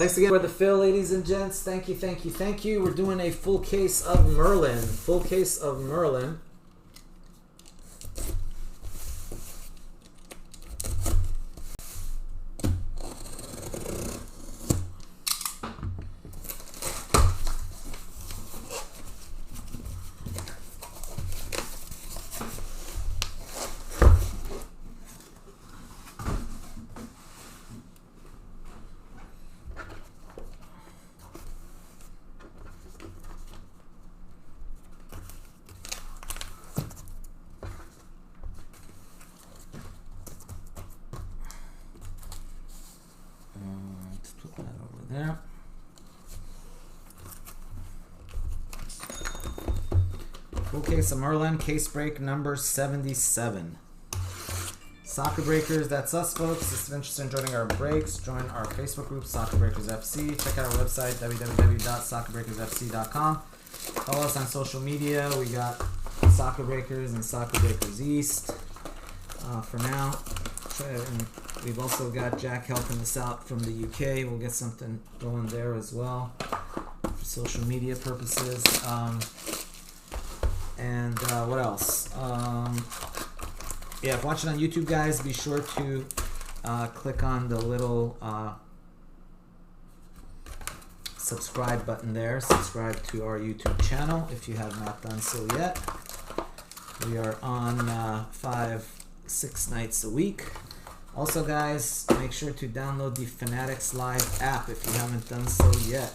Thanks again for the fill, ladies and gents. Thank you, thank you, thank you. We're doing a full case of Merlin. Full case of Merlin. There. Full case of Merlin, case break number 77. Soccer Breakers, that's us, folks. If you're interested in joining our breaks, join our Facebook group, Soccer Breakers FC. Check out our website, www.soccerbreakersfc.com. Follow us on social media. We got Soccer Breakers and Soccer Breakers East for now. And we've also got Jack helping us out from the UK. We'll get something going there as well for social media purposes. And what else? Yeah, if watching on YouTube, guys, be sure to click on the little subscribe button there. Subscribe to our YouTube channel if you have not done so yet. We are on 5-6 nights a week. Also, guys, make sure to download the Fanatics Live app if you haven't done so yet.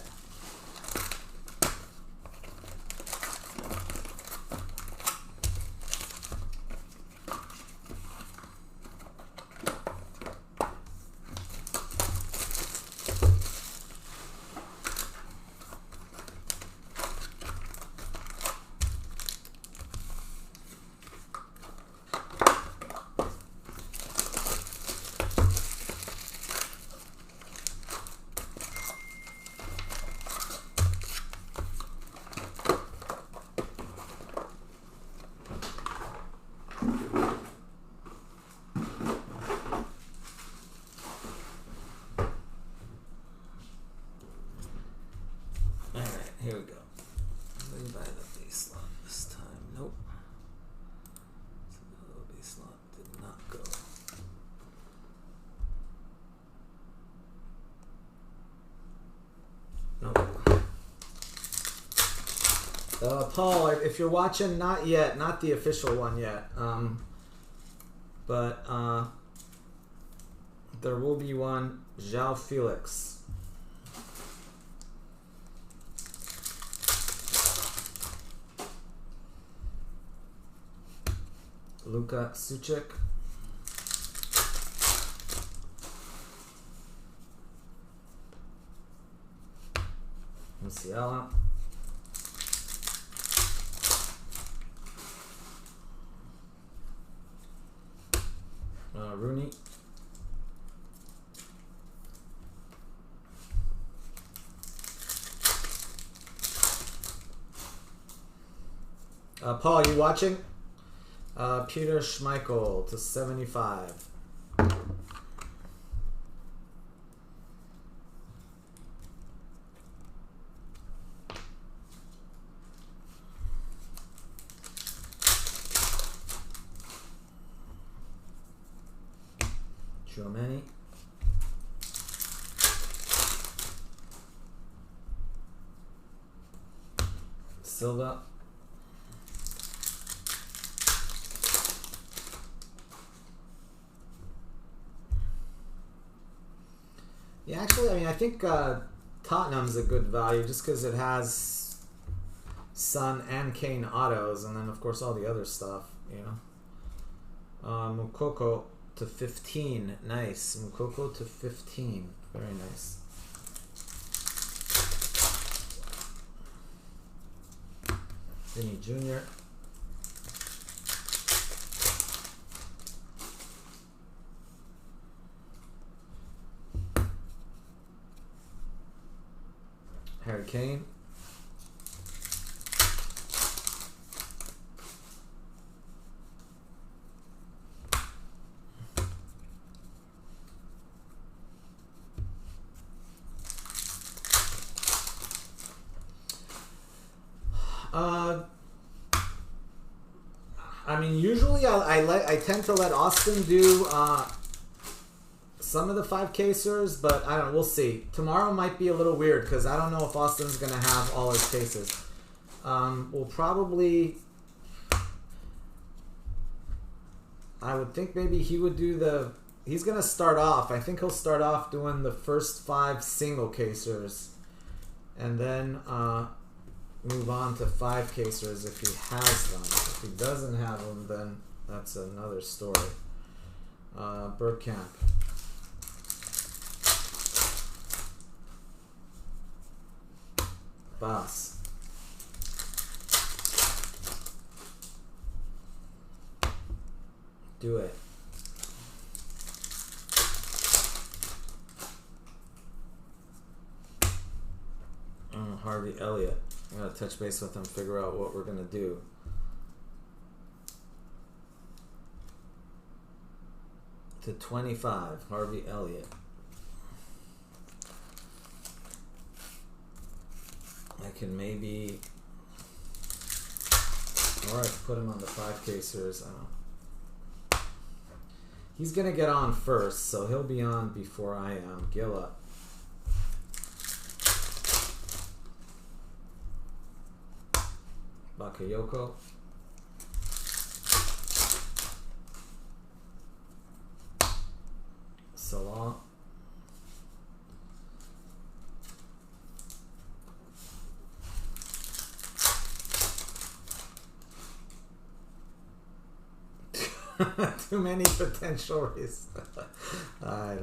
Here we go. Let me buy the base slot this time. Nope. So the base slot did not go. Nope. Paul, if you're watching, not yet, not the official one yet. But there will be one. João Felix. Luka Suchek. Musiala. Rooney. Paul, you watching? Peter Schmeichel to 75. Tchouaméni. Silva. Yeah, actually, I mean, I think Tottenham's a good value just because it has Son and Kane autos, and then, of course, all the other stuff, you know. Mukoko to 15. Nice. Mukoko to 15. Very nice. Vinny Jr. Harry Kane. I mean, usually I tend to let Austin do some of the 5-casers, but I don't know. We'll see. Tomorrow might be a little weird because I don't know if Austin's going to have all his cases. We'll probably... I would think maybe he would do the... He's going to start off. I think he'll start off doing the first 5 single-casers. And then move on to 5-casers if he has them. If he doesn't have them, then that's another story. Bergkamp. Boss. Do it. Harvey Elliott. I gotta touch base with him, figure out what we're gonna do. To 25, Harvey Elliott. I can maybe, or I can put him on the 5-casers. He's gonna get on first, so he'll be on before I am. Gilla. Bakayoko. Salah. Too many potential risks. I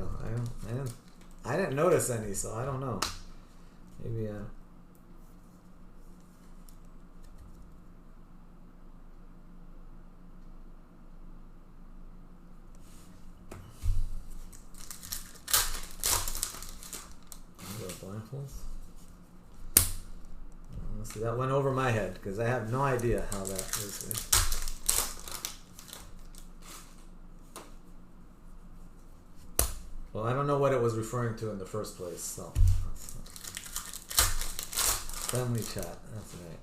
didn't notice any, so I don't know. Maybe blindfolds. Let's see, that went over my head because I have no idea how that is. Well, I don't know what it was referring to in the first place, so. Family chat, that's right.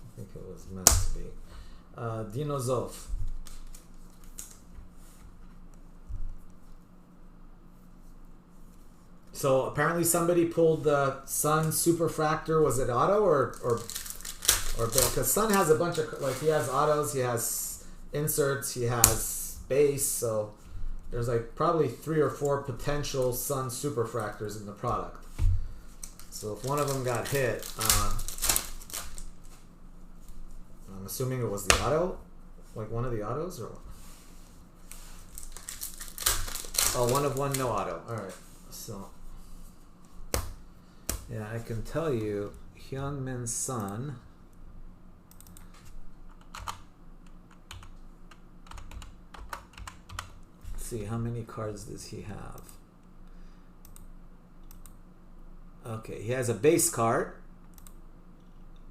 I think it was meant to be. Dino Zof. So apparently somebody pulled the Sun Superfractor. Was it auto or because Sun has a bunch of, like, he has autos, he has inserts, he has base, so there's like probably 3 or 4 potential Sun Superfractors in the product. So if one of them got hit, I'm assuming it was the auto, like one of the autos, or oh, 1 of 1, no auto. All right, so yeah, I can tell you, Hyunmin Sun. See, how many cards does he have? Okay, he has a base card,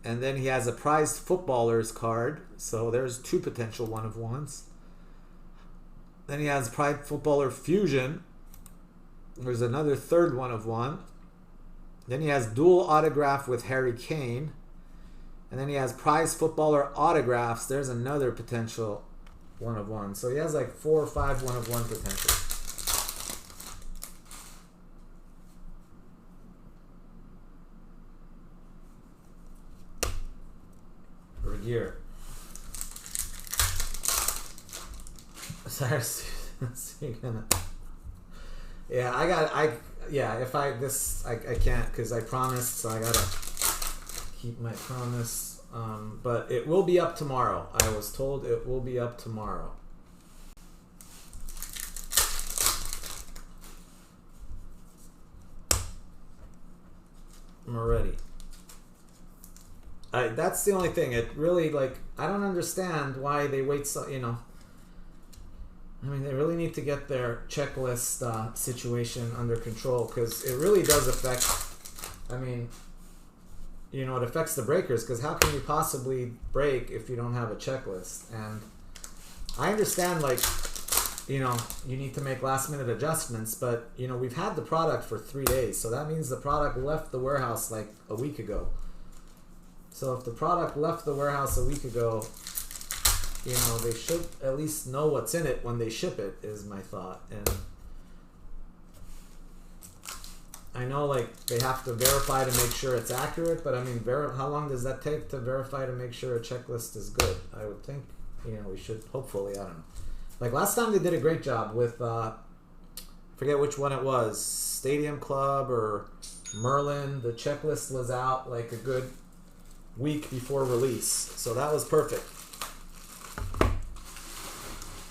and then he has a prized footballers card, so there's 2 potential 1 of 1s. Then he has prized footballer fusion. There's another 3rd 1 of 1. Then he has dual autograph with Harry Kane, and then he has prized footballer autographs. There's another potential 1 of 1. So he has like 4 or 5 1 of 1 potential. Regier. Sorry, yeah, if I can't because I promised, so I gotta keep my promise. But it will be up tomorrow. I was told it will be up tomorrow. Moretti. That's the only thing. It really, like, I don't understand why they wait so, you know. I mean, they really need to get their checklist situation under control because it really does affect, I mean, you know, it affects the breakers because how can you possibly break if you don't have a checklist? And I understand, like, you know, you need to make last minute adjustments, but, you know, we've had the product for 3 days, so that means the product left the warehouse like a week ago. So if the product left the warehouse a week ago, you know, they should at least know what's in it when they ship it, is my thought. And I know, like, they have to verify to make sure it's accurate, but I mean, how long does that take to verify to make sure a checklist is good? I would think, you know, we should, hopefully, I don't know. Like last time they did a great job with, forget which one it was, Stadium Club or Merlin. The checklist was out like a good week before release, so that was perfect.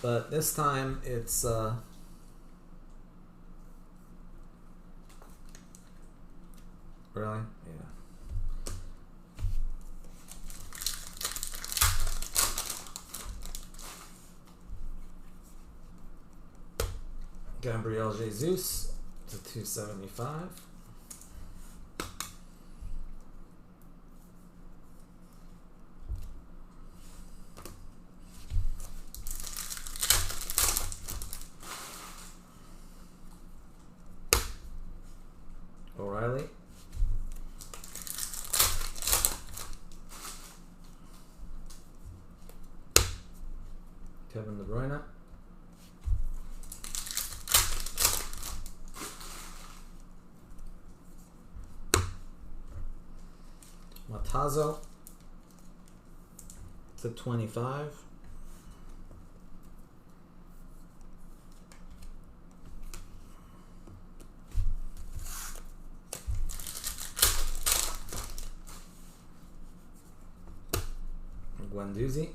But this time it's really, yeah. Gabriel Jesus to 275. O'Reilly. Kevin De Bruyne. Matazo to 25. Guendouzi.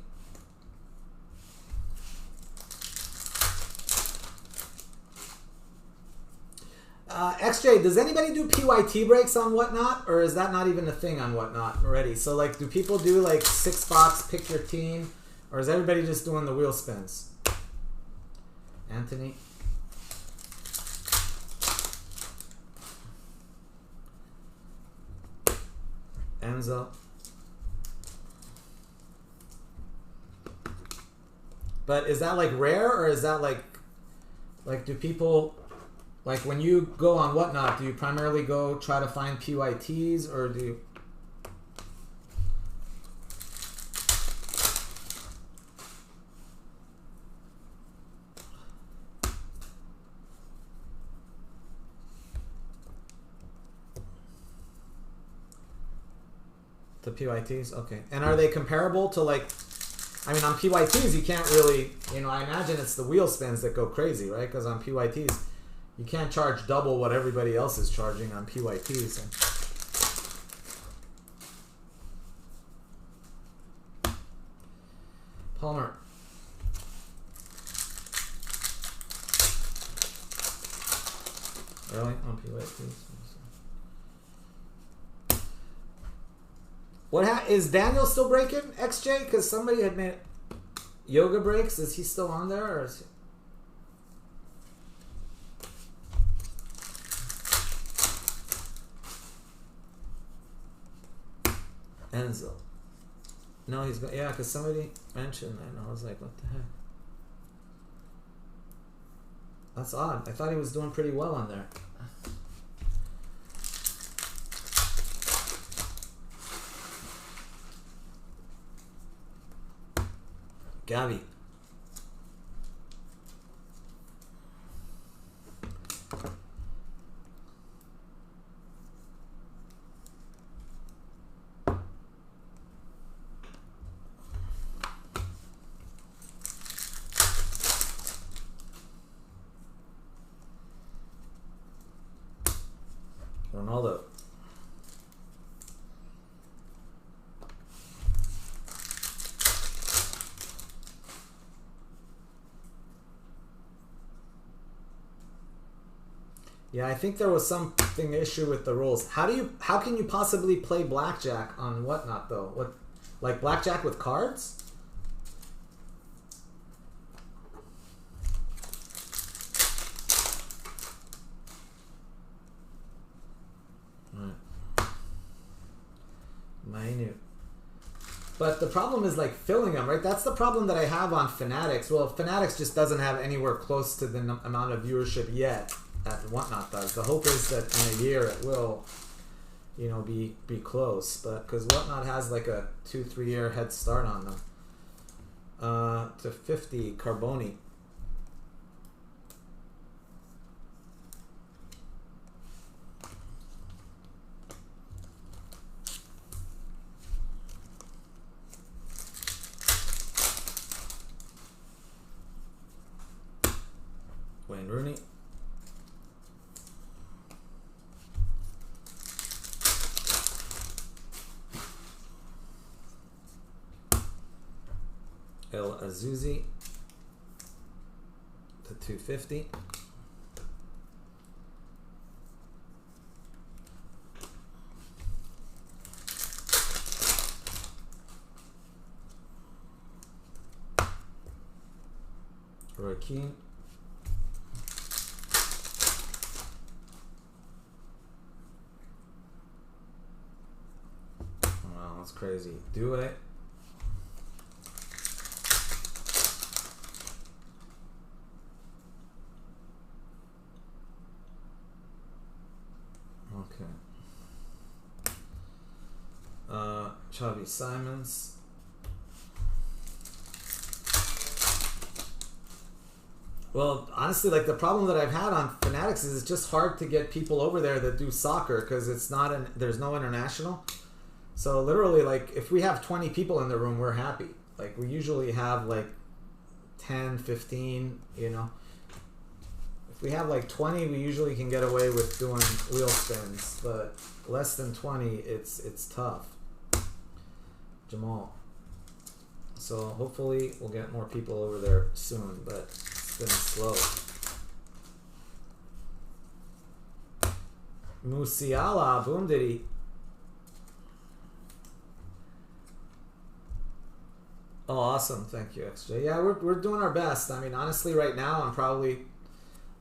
XJ, does anybody do PYT breaks on Whatnot, or is that not even a thing on Whatnot already? So, like, do people do, like, 6 box, pick your team, or is everybody just doing the wheel spins? Anthony. Enzo. But is that, like, rare, or is that, like, do people... Like, when you go on Whatnot, do you primarily go try to find PYTs, or do you... The PYTs? Okay. And are they comparable to, like... I mean, on PYTs, you can't really... You know, I imagine it's the wheel spins that go crazy, right? Because on PYTs... You can't charge double what everybody else is charging on PYTs. Palmer. Really? On PYTs? Is Daniel still breaking, XJ? Because somebody had made yoga breaks. Is he still on there? Or is he... Enzo. No, he's got, yeah, because somebody mentioned that, and I was like, what the heck? That's odd. I thought he was doing pretty well on there. Gavi. Ronaldo. Yeah, I think there was something issue with the rules. How can you possibly play blackjack on Whatnot though? What, like blackjack with cards? Minute. But the problem is like filling them, right? That's the problem that I have on Fanatics. Well, Fanatics just doesn't have anywhere close to the amount of viewership yet that Whatnot does. The hope is that in a year it will. you know, be close. But because Whatnot has like a 2-3 year head start on them. To 50 Carboni. Wayne Rooney. El Azuzi to 250. Roy Keane. Wow, that's crazy. Do it. Okay. Xavi Simons. Well, honestly, like the problem that I've had on Fanatics is it's just hard to get people over there that do soccer because it's not there's no international. So literally, like if we have 20 people in the room, we're happy. Like we usually have like 10, 15, you know. If we have like 20, we usually can get away with doing wheel spins, but less than 20, it's tough. Jamal. So hopefully we'll get more people over there soon, but it's been slow. Musiala, boom diddy. Oh, awesome. Thank you, XJ. Yeah, we're doing our best. I mean, honestly, right now, I'm probably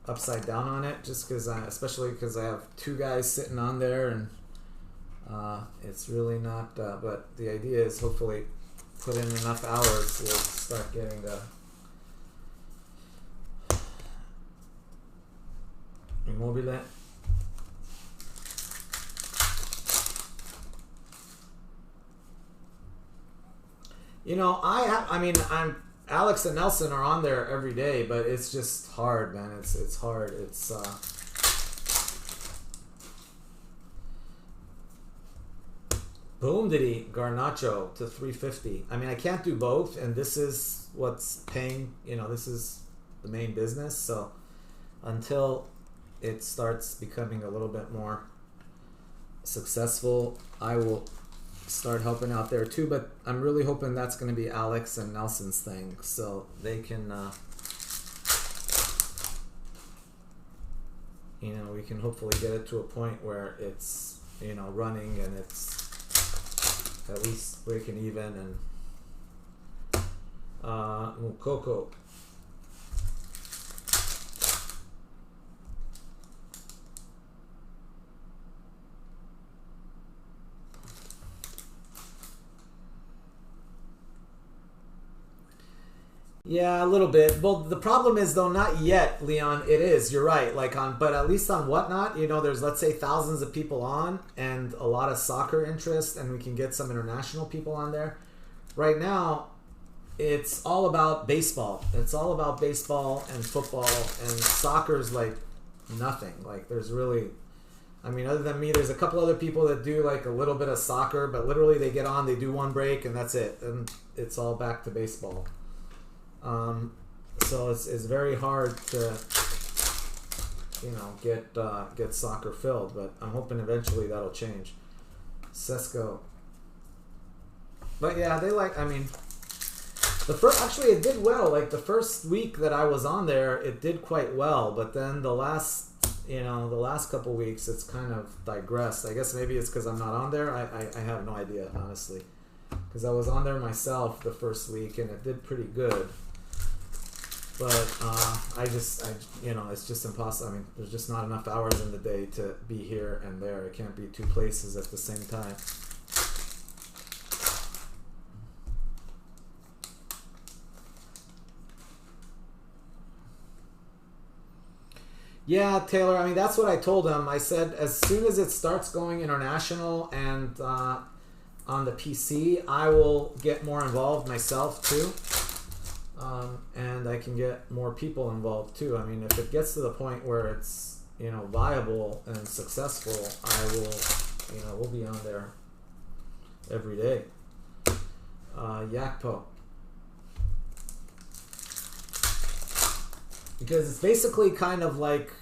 upside down on it just because especially because I have 2 guys sitting on there and it's really not, but the idea is hopefully put in enough hours, we'll start getting the Immobile. You know, I'm Alex and Nelson are on there every day, but it's just hard, man. It's hard. It's boom diddy Garnacho to 350. I mean, I can't do both, and this is what's paying, you know, this is the main business. So until it starts becoming a little bit more successful, I will start helping out there too. But I'm really hoping that's going to be Alex and Nelson's thing, so they can you know, we can hopefully get it to a point where it's, you know, running and it's at least breaking even. And Mukoko. Yeah, a little bit. Well, the problem is though, not yet, Leon. It is. You're right. Like but at least on Whatnot, you know, there's, let's say, thousands of people on and a lot of soccer interest, and we can get some international people on there. Right now, it's all about baseball. It's all about baseball and football, and soccer's like nothing. Like there's really, I mean, other than me, there's a couple other people that do like a little bit of soccer, but literally they get on, they do one break, and that's it, and it's all back to baseball. So it's very hard to, you know, get soccer filled, but I'm hoping eventually that'll change. Sesko. But yeah, they like, I mean, actually it did well. Like the first week that I was on there, it did quite well, but then the last couple weeks it's kind of digressed. I guess maybe it's because I'm not on there. I have no idea, honestly, because I was on there myself the first week and it did pretty good. But I you know, it's just impossible. I mean, there's just not enough hours in the day to be here and there. It can't be 2 places at the same time. Yeah, Taylor, I mean, that's what I told him. I said as soon as it starts going international and on the PC, I will get more involved myself too. And I can get more people involved too. I mean, if it gets to the point where it's, you know, viable and successful, I will, you know, we'll be on there every day. Yakpo. Because it's basically kind of like,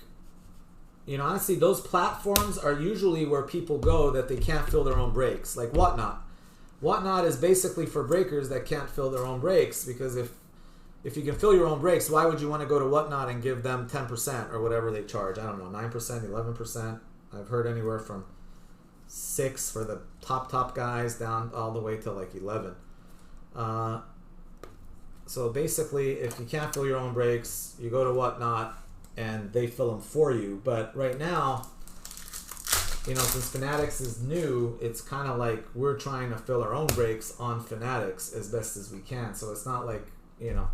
you know, honestly, those platforms are usually where people go that they can't fill their own breaks, like Whatnot. Whatnot is basically for breakers that can't fill their own breaks, because if you can fill your own breaks, why would you want to go to Whatnot and give them 10% or whatever they charge? I don't know, 9%, 11%. I've heard anywhere from 6 for the top guys down all the way to like 11. So basically, if you can't fill your own breaks, you go to Whatnot and they fill them for you. But right now, you know, since Fanatics is new, it's kind of like we're trying to fill our own breaks on Fanatics as best as we can. So it's not like, you know,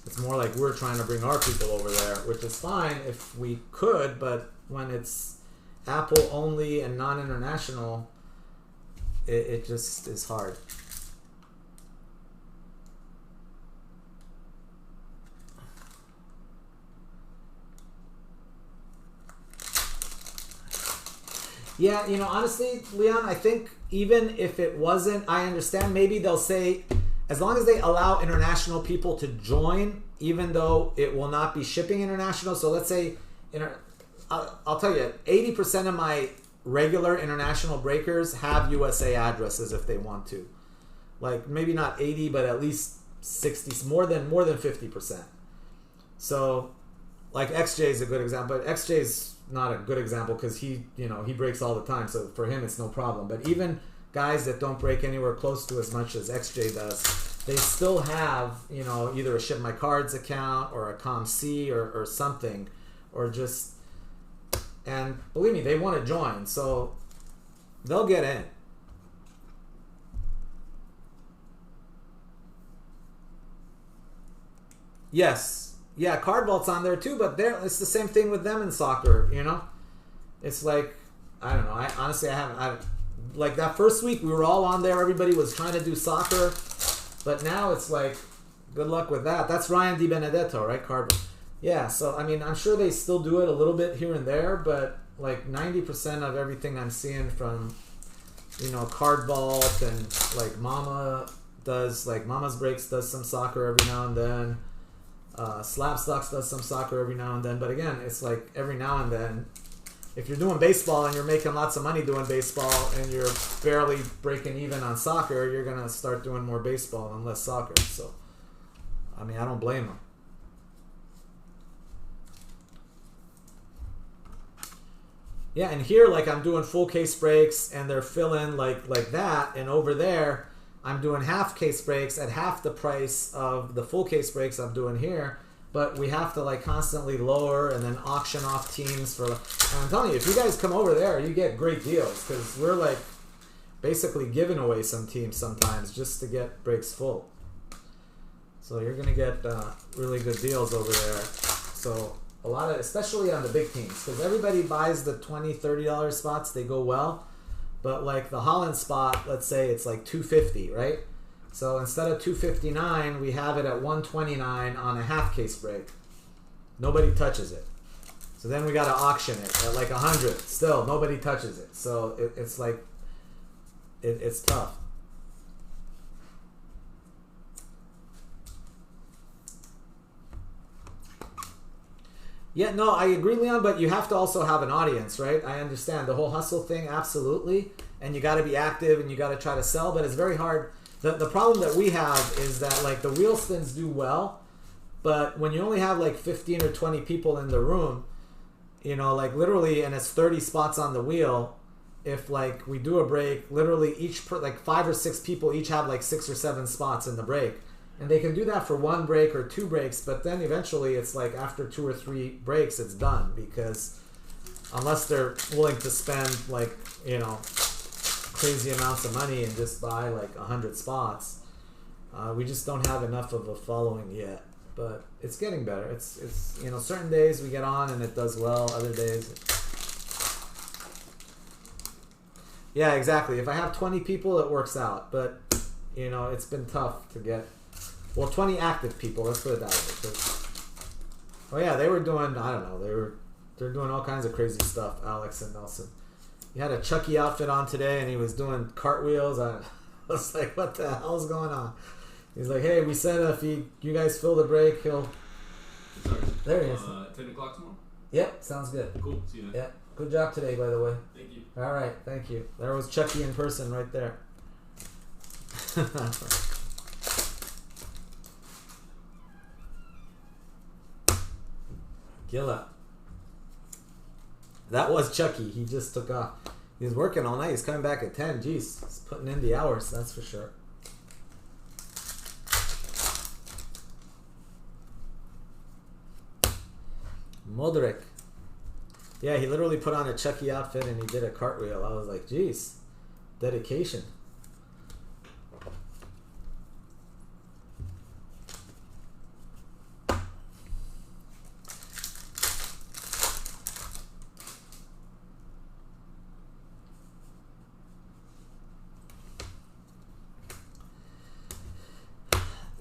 it's more like we're trying to bring our people over there, which is fine if we could, but when it's Apple only and non-international, it just is hard. Yeah, you know, honestly, Leon, I think even if it wasn't, I understand maybe they'll say, as long as they allow international people to join, even though it will not be shipping international. So let's say, I'll tell you, 80% of my regular international breakers have USA addresses if they want to. Like maybe not 80, but at least 60, more than 50%. So like XJ is a good example, but XJ is not a good example because he breaks all the time. So for him, it's no problem. But even guys that don't break anywhere close to as much as XJ does, they still have, you know, either a Ship My Cards account or a ComC or something, or just, and believe me, they want to join, so they'll get in. Yes. Yeah, Card Vault's on there too, but it's the same thing with them in soccer, you know? It's like, I don't know, I honestly, like that first week, we were all on there, everybody was trying to do soccer, but now it's like, good luck with that. That's Ryan Di Benedetto, right, Card Vault? Yeah, so, I mean, I'm sure they still do it a little bit here and there, but like 90% of everything I'm seeing from, you know, Card Vault and like Mama's Breaks does some soccer every now and then. Slapstocks does some soccer every now and then, but again, it's like every now and then. If you're doing baseball and you're making lots of money doing baseball and you're barely breaking even on soccer, you're gonna start doing more baseball and less soccer. So, I mean, I don't blame them. Yeah, and here, like, I'm doing full case breaks and they're filling like that, and over there I'm doing half case breaks at half the price of the full case breaks I'm doing here, but we have to like constantly lower and then auction off teams for, and I'm telling you, if you guys come over there, you get great deals, because we're like basically giving away some teams sometimes just to get breaks full. So you're gonna get really good deals over there. So a lot of, especially on the big teams, because everybody buys the $20, $30 spots, they go well. But like the Holland spot, let's say it's like $250, right? So instead of $259, we have it at $129 on a half case break. Nobody touches it. So then we got to auction it at like $100. Still, nobody touches it. So it's like, it's tough. Yeah, no, I agree, Leon, but you have to also have an audience, right? I understand the whole hustle thing, absolutely. And you got to be active and you got to try to sell, but it's very hard. The problem that we have is that like the wheel spins do well, but when you only have like 15 or 20 people in the room, you know, like literally, and it's 30 spots on the wheel, if like we do a break, literally like 5 or 6 people each have like 6 or 7 spots in the break. And they can do that for 1 break or 2 breaks, but then eventually it's like after 2 or 3 breaks, it's done, because unless they're willing to spend like, you know, crazy amounts of money and just buy like 100 spots, we just don't have enough of a following yet. but it's getting better. It's you know, certain days we get on and it does well, other days. Yeah, exactly. If I have 20 people, it works out, but you know, it's been tough to get, well, 20 active people. Let's put it that way. Oh yeah, they were doing, I don't know, they're doing all kinds of crazy stuff. Alex and Nelson. He had a Chucky outfit on today, and he was doing cartwheels. I was like, what the hell's going on? He's like, hey, we said if you guys fill the break, he'll... Sorry. There he is. 10 o'clock tomorrow? Yep, sounds good. Cool. See you then. Yeah, good job today, by the way. Thank you. All right, thank you. There was Chucky in person right there. Gilla. That was Chucky. He just took off. He was working all night. He's coming back at 10. Jeez, he's putting in the hours, that's for sure. Modric. Yeah, he literally put on a Chucky outfit and he did a cartwheel. I was like, geez, dedication.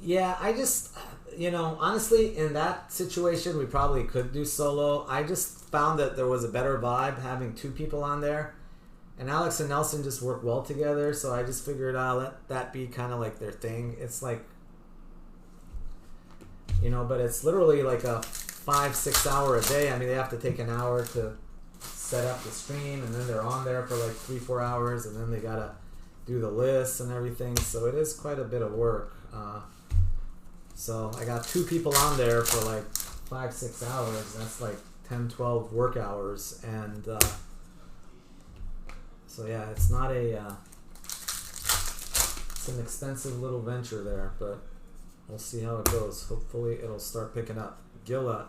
Yeah, I just, you know, honestly, in that situation, we probably could do solo. I just found that there was a better vibe having two people on there. And Alex and Nelson just work well together, so I just figured I'll let that be kind of like their thing. It's like, you know, but it's literally like a 5-6 hour a day. I mean, they have to take an hour to set up the stream, and then they're on there for like 3-4 hours, and then they gotta do the lists and everything. So it is quite a bit of work. So I got two people on there for like 5-6 hours. That's like 10-12 work hours, and so yeah, it's not a it's an expensive little venture there, but we'll see how it goes. Hopefully it'll start picking up. Gilla.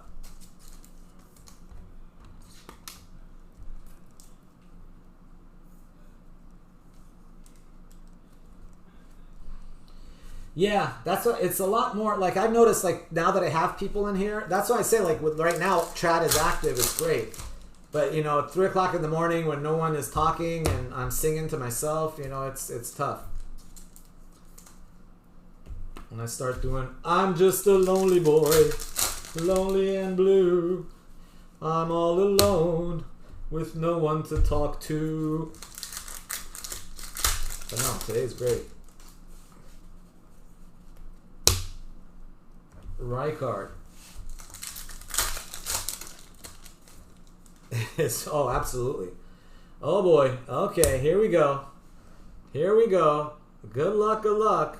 Yeah, that's what, it's a lot more, like I've noticed, like now that I have people in here, that's why I say, like with right now, chat is active, it's great. But you know, at 3 o'clock in the morning when no one is talking and I'm singing to myself, you know, it's tough. When I start doing, I'm just a lonely boy, lonely and blue. I'm all alone with no one to talk to. But no, today's great. Rijkaard. Oh, absolutely. Oh boy. Okay, here we go. Here we go. Good luck, good luck.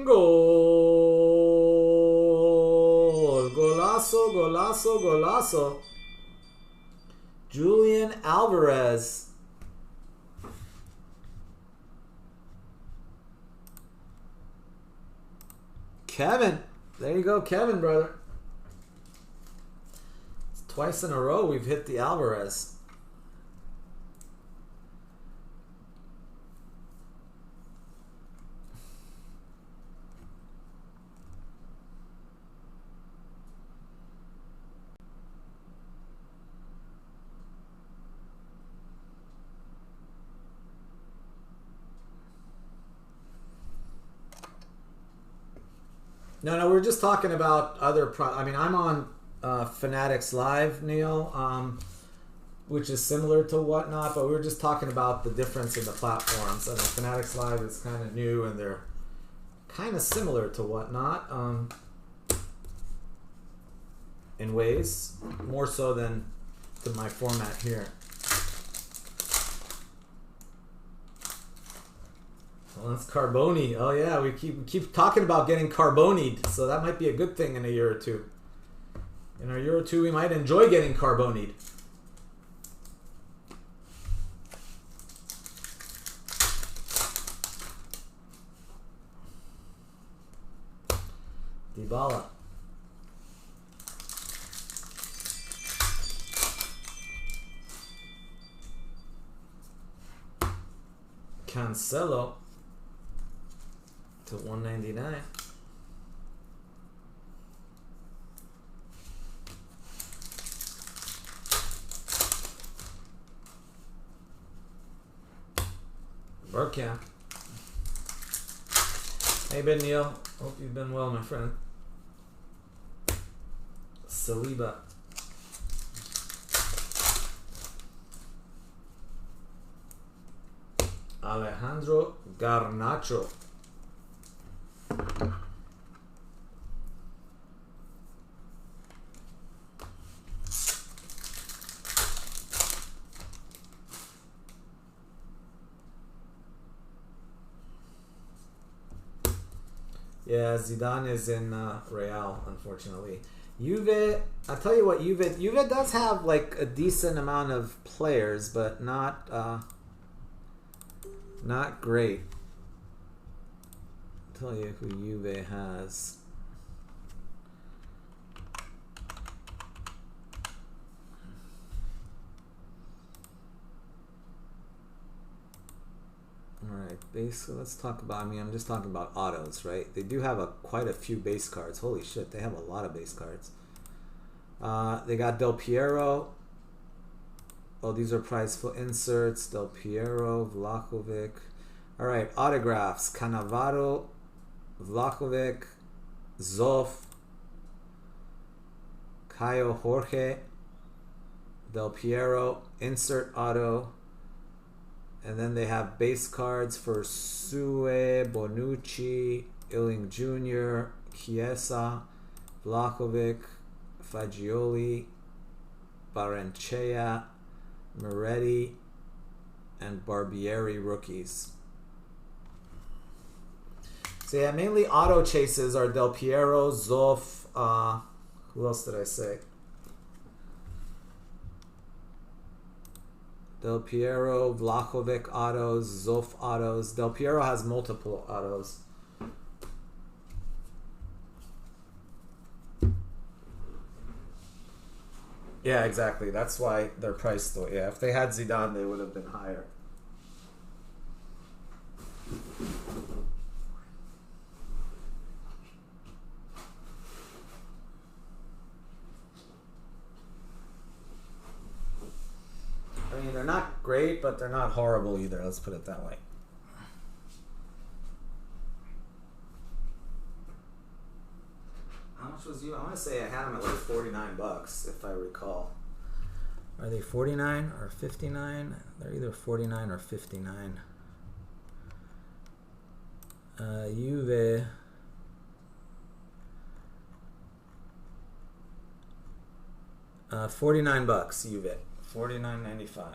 Goal. Golazo, golazo, golazo. Julian Alvarez. Kevin. There you go, Kevin, brother. It's twice in a row we've hit the Alvarez. No, we're just talking about other I mean, I'm on Fanatics Live, Neil, which is similar to Whatnot, but we were just talking about the difference in the platforms. I mean, Fanatics Live is kind of new, and they're kind of similar to Whatnot in ways, more so than to my format here. Well, that's Carboni. Oh yeah, we keep talking about getting Carbonied, so that might be a good thing in a year or two. In a year or two, we might enjoy getting Carbonied. Dybala. Cancelo. to 199. Burkamp. Hey, Ben Neil. Hope you've been well, my friend. Saliba. Alejandro Garnacho. Yeah, Zidane is in Real, unfortunately. Juve, I'll tell you what, Juve does have like a decent amount of players, but not great. I'll tell you who Juve has. Alright, basically let's talk about, I'm just talking about autos, right? They do have quite a few base cards. Holy shit, they have a lot of base cards. They got Del Piero. Oh, these are prizeful inserts. Del Piero, Vlahovic. Alright, autographs. Cannavaro, Vlahovic, Zoff, Caio Jorge, Del Piero, insert auto. And then they have base cards for Sue, Bonucci, Illing Jr., Chiesa, Vlahovic, Fagioli, Barrenechea, Moretti, and Barbieri rookies. So yeah, mainly auto chases are Del Piero, Zoff, who else did I say? Del Piero, Vlahovic autos, Zoff autos. Del Piero has multiple autos. Yeah, exactly. That's why they're priced though. Yeah, if they had Zidane, they would have been higher. I mean, they're not great, but they're not horrible either. Let's put it that way. How much was you? I want to say I had them at like $49, if I recall. Are they 49 or 59? They're either 49 or 59. Juve. $49, Juve. $49.95.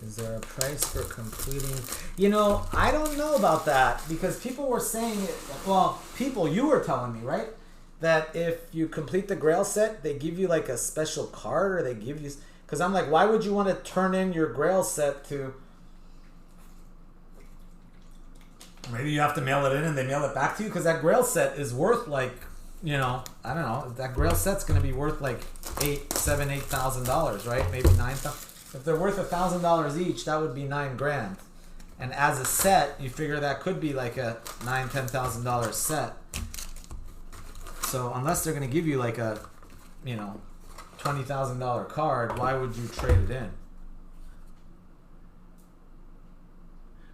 Is there a price for completing? You know, I don't know about that because people were saying it. Well, you were telling me, right? That if you complete the Grail set, they give you like a special card, or they give you. Because I'm like, why would you want to turn in your Grail set to... Maybe you have to mail it in and they mail it back to you? Because that Grail set is worth like, you know, I don't know. That Grail set's going to be worth like $8,000, right? Maybe $9,000. If they're worth $1,000 each, that would be $9,000. And as a set, you figure that could be like a $10,000 set. So unless they're going to give you like a, you know, $20,000 card, why would you trade it in?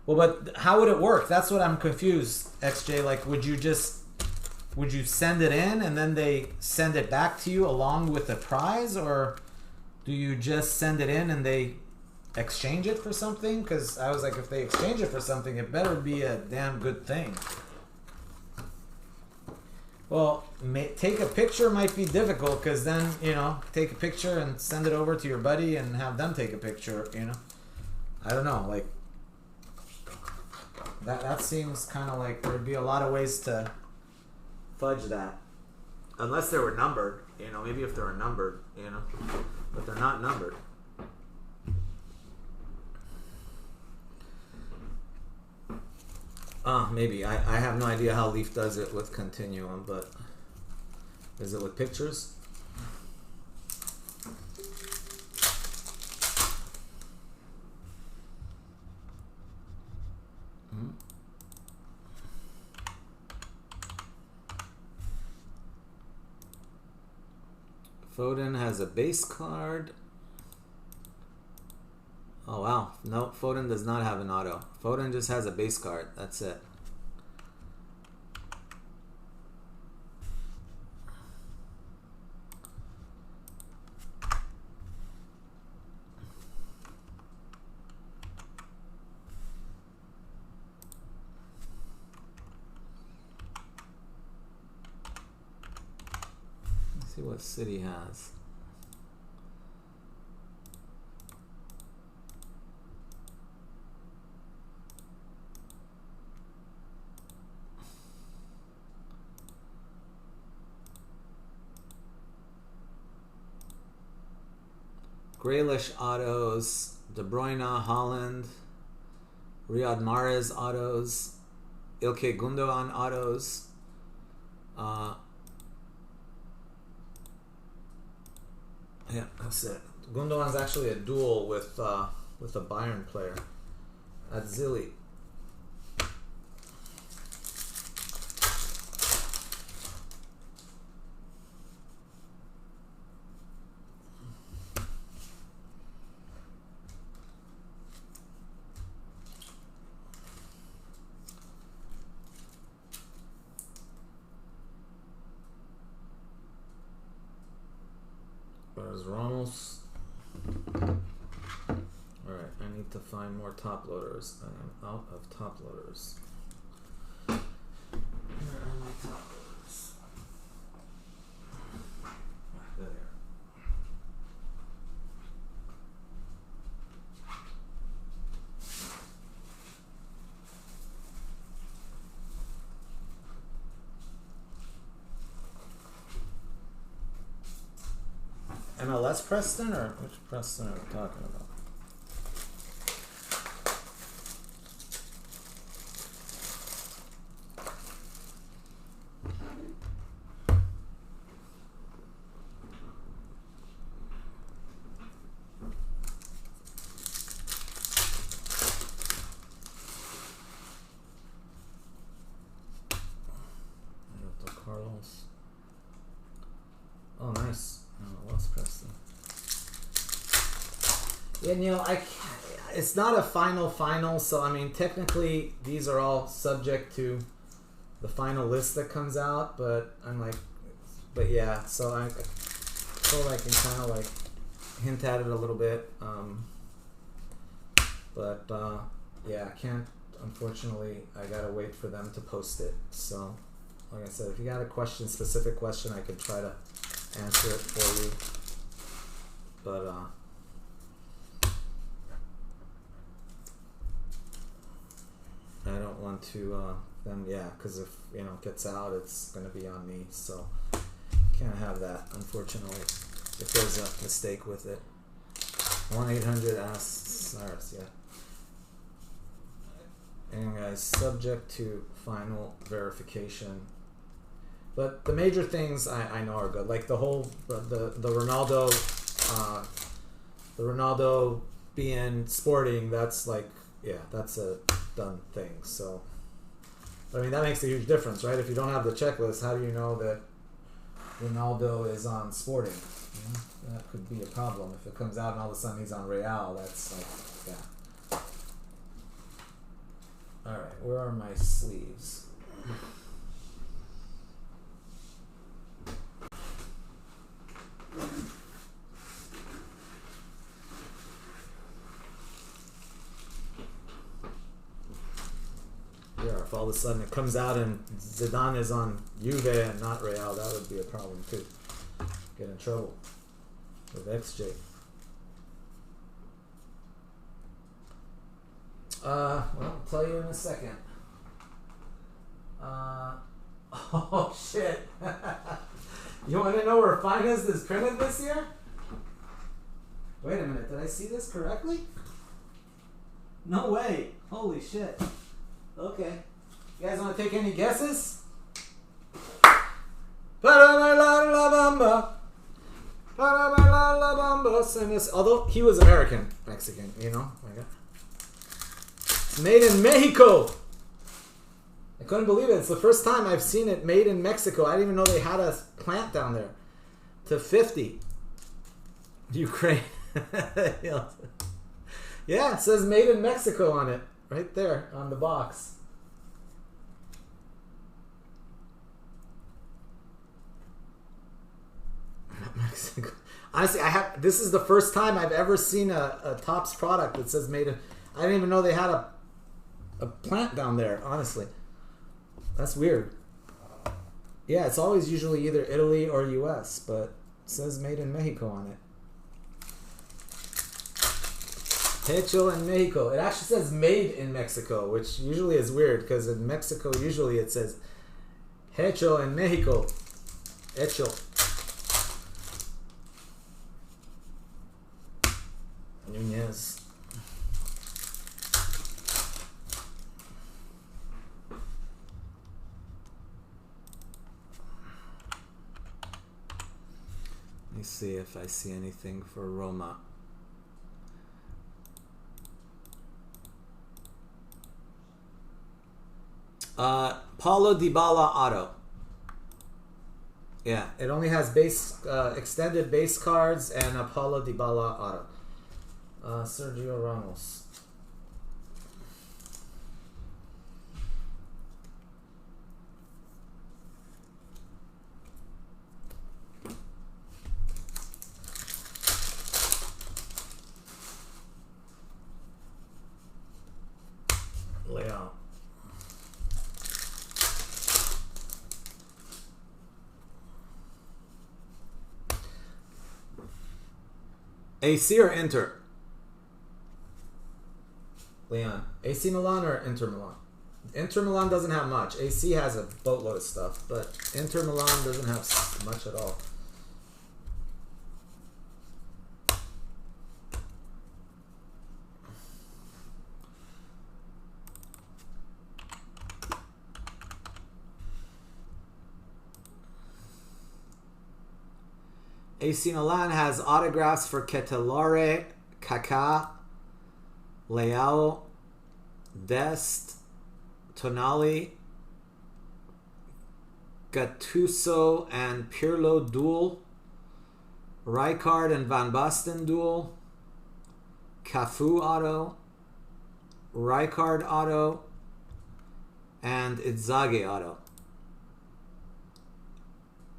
Well, but how would it work? That's what I'm confused, XJ. Like, would you send it in and then they send it back to you along with the prize, or do you just send it in and they exchange it for something? Because I was like, if they exchange it for something, it better be a damn good thing. Well, take a picture might be difficult because then, you know, take a picture and send it over to your buddy and have them take a picture, you know. I don't know, like, that seems kind of like there'd be a lot of ways to fudge that. Unless they were numbered, you know, maybe if they were numbered, you know, but they're not numbered. Maybe. I have no idea how Leaf does it with Continuum, but is it with pictures? Foden has a base card. Oh wow, no, Foden does not have an auto. Foden just has a base card, that's it. Let's see what City has. Grealish autos, De Bruyne, Holland, Riyad Mahrez autos, Ilkay Gundogan autos, yeah, that's it. Gundogan's actually a duel with a Bayern player at Zilly. Where's Ramos? Alright, I need to find more top loaders. I am out of top loaders. Where are my top loaders? There. MLS Preston, or which Preston are we talking about? Carlos. Oh, nice. What's Preston? Yeah, Neil, it's not a final, so I mean, technically, these are all subject to the final list that comes out, but I'm like, but yeah, so I feel like I can kind of like hint at it a little bit, but yeah, I can't, unfortunately, I gotta wait for them to post it, so like I said, if you got a question, specific question, I could try to answer it for you, but I don't want to them, yeah, because if it gets out, it's gonna be on me, so can't have that, unfortunately, if there's a mistake with it. 1-800 asks Cyrus, yeah. And guys, subject to final verification. But the major things I know are good. Like the whole the Ronaldo being sporting, that's like, yeah, that's a done thing. So I mean, that makes a huge difference, right? If you don't have the checklist, how do you know that Ronaldo is on sporting? That could be a problem. If it comes out and all of a sudden he's on Real, that's like, yeah. Alright, where are my sleeves? Yeah, if all of a sudden it comes out and Zidane is on Juve and not Real, that would be a problem too. Get in trouble with XJ. Well, I'll tell you in a second. Oh shit. You want to know where Finest is printed this year? Wait a minute, did I see this correctly? No way. Holy shit. Okay. You guys want to take any guesses? Although he was American, Mexican, you know. It's made in Mexico. I couldn't believe it. It's the first time I've seen it made in Mexico. I didn't even know they had a plant down there. To 50. Ukraine. Yeah, it says made in Mexico on it. Right there on the box. Mexico. Honestly, this is the first time I've ever seen a Topps product that says made in. I didn't even know they had a plant down there, honestly. That's weird. Yeah, it's always usually either Italy or US, but it says made in Mexico on it. Hecho en Mexico. It actually says made in Mexico, which usually is weird because in Mexico usually it says Hecho en Mexico. Hecho. Nunez. Let me see if I see anything for Roma. Paulo Dybala auto. Yeah, it only has extended base cards and a Paulo Dybala auto. Sergio Ramos. Leon. AC or Inter? Leon. AC Milan or Inter Milan? Inter Milan doesn't have much. AC has a boatload of stuff, but Inter Milan doesn't have much at all. AC Milan has autographs for Ketelare, Kaká, Leao, Dest, Tonali, Gattuso and Pirlo duel, Rijkaard and Van Basten duel, Cafu auto, Rijkaard auto, and Inzaghi auto.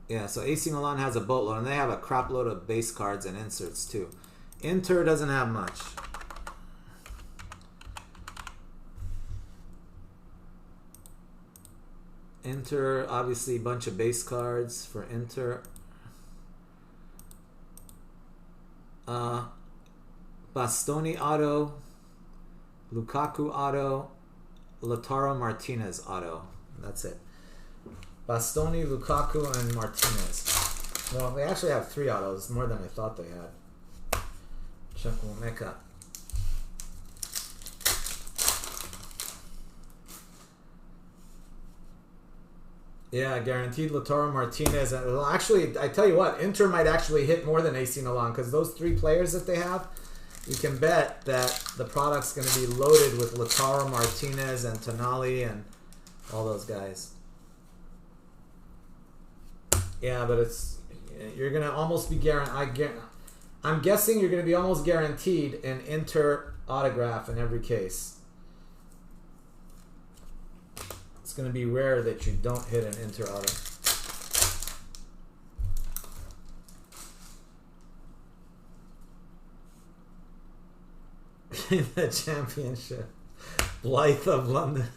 Yeah, so AC Milan has a boatload, and they have a crap load of base cards and inserts too. Inter doesn't have much. Inter, obviously, a bunch of base cards for Inter. Bastoni auto, Lukaku auto, Lautaro Martinez auto. That's it. Bastoni, Lukaku, and Martinez. Well, they actually have 3 autos, more than I thought they had. Chukwuemeka. Yeah, guaranteed Lautaro Martinez. Well, actually, I tell you what, Inter might actually hit more than AC Milan because those 3 players that they have, you can bet that the product's going to be loaded with Lautaro Martinez and Tonali and all those guys. Yeah, but you're going to almost be guaranteed. I'm guessing you're going to be almost guaranteed an Inter autograph in every case. It's going to be rare that you don't hit an Inter auto. In the championship. Blythe of London.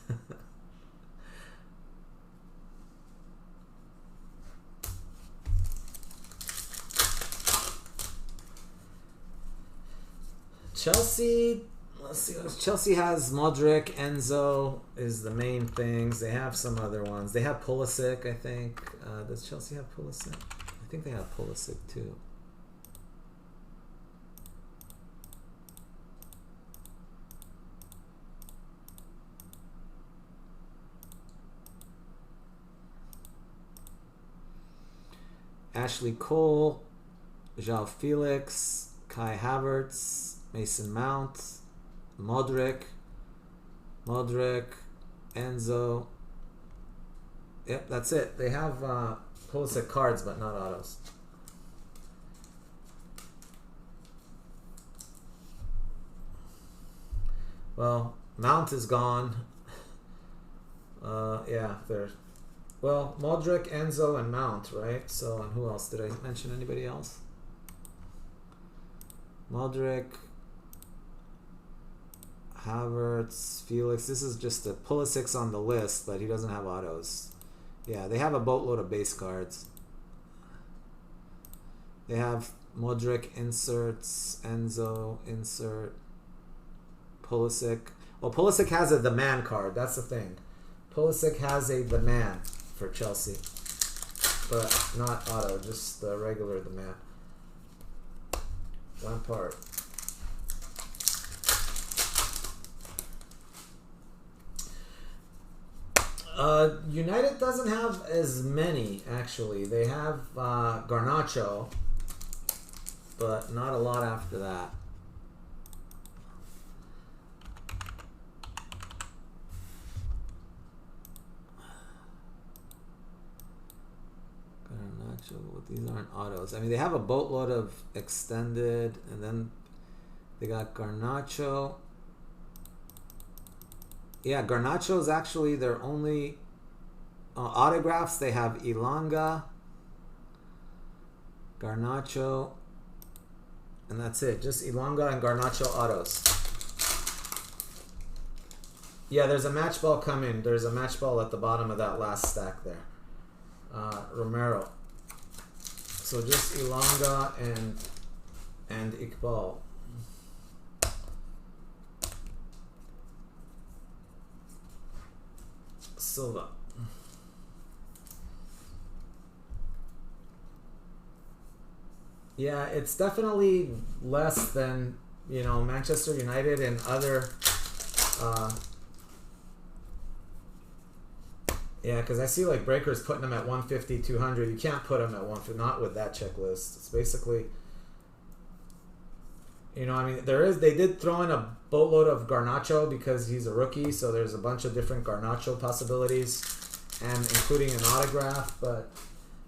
Chelsea, let's see. Chelsea has Modric, Enzo is the main things. They have some other ones. They have Pulisic, I think. Does Chelsea have Pulisic? I think they have Pulisic too. Ashley Cole, João Felix, Kai Havertz, Mason Mount, Modric, Enzo. Yep, that's it. They have Pulisic cards, but not autos. Well, Mount is gone. Yeah, they're... Well, Modric, Enzo, and Mount, right? So, and who else? Did I mention anybody else? Modric, Havertz, Felix. This is just a Pulisic on the list, but he doesn't have autos. Yeah, they have a boatload of base cards. They have Modric inserts, Enzo insert, Pulisic. Well, Pulisic has a the man card. That's the thing. Pulisic has a the man for Chelsea, but not auto, just the regular the man. Lampard. United doesn't have as many, actually. They have Garnacho, but not a lot after that. Garnacho, these aren't autos. I mean, they have a boatload of extended, and then they got Garnacho. Yeah, Garnacho is actually their only autographs. They have Ilanga, Garnacho, and that's it. Just Ilanga and Garnacho autos. Yeah, there's a match ball coming. There's a match ball at the bottom of that last stack there. Romero. So just Ilanga and Iqbal. Silva. Yeah, it's definitely less than, you know, Manchester United and other yeah, because I see like Breakers putting them at 150, 200. You can't put them at 150, not with that checklist. It's basically, you know, I mean, they did throw in a boatload of Garnacho because he's a rookie, so there's a bunch of different Garnacho possibilities, and including an autograph, but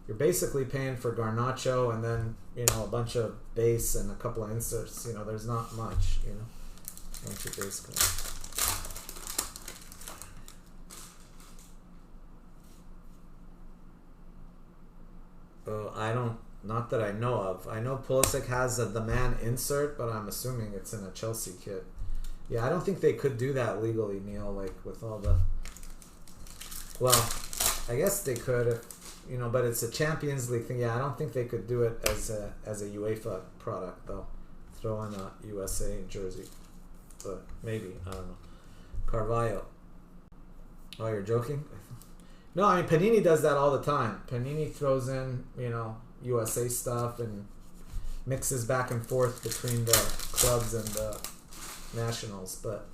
you're basically paying for Garnacho and then, you know, a bunch of base and a couple of inserts. You know, there's not much, you know, a bunch of base cards. Not that I know of. I know Pulisic has the man insert, but I'm assuming it's in a Chelsea kit. Yeah, I don't think they could do that legally, Neil, like with all the... Well, I guess they could, if, you know, but it's a Champions League thing. Yeah, I don't think they could do it as a UEFA product, though. Throw in a USA jersey. But maybe, I don't know. Carvalho. Oh, you're joking? No, I mean, Panini does that all the time. Panini throws in, you know, USA stuff and mixes back and forth between the clubs and the nationals. But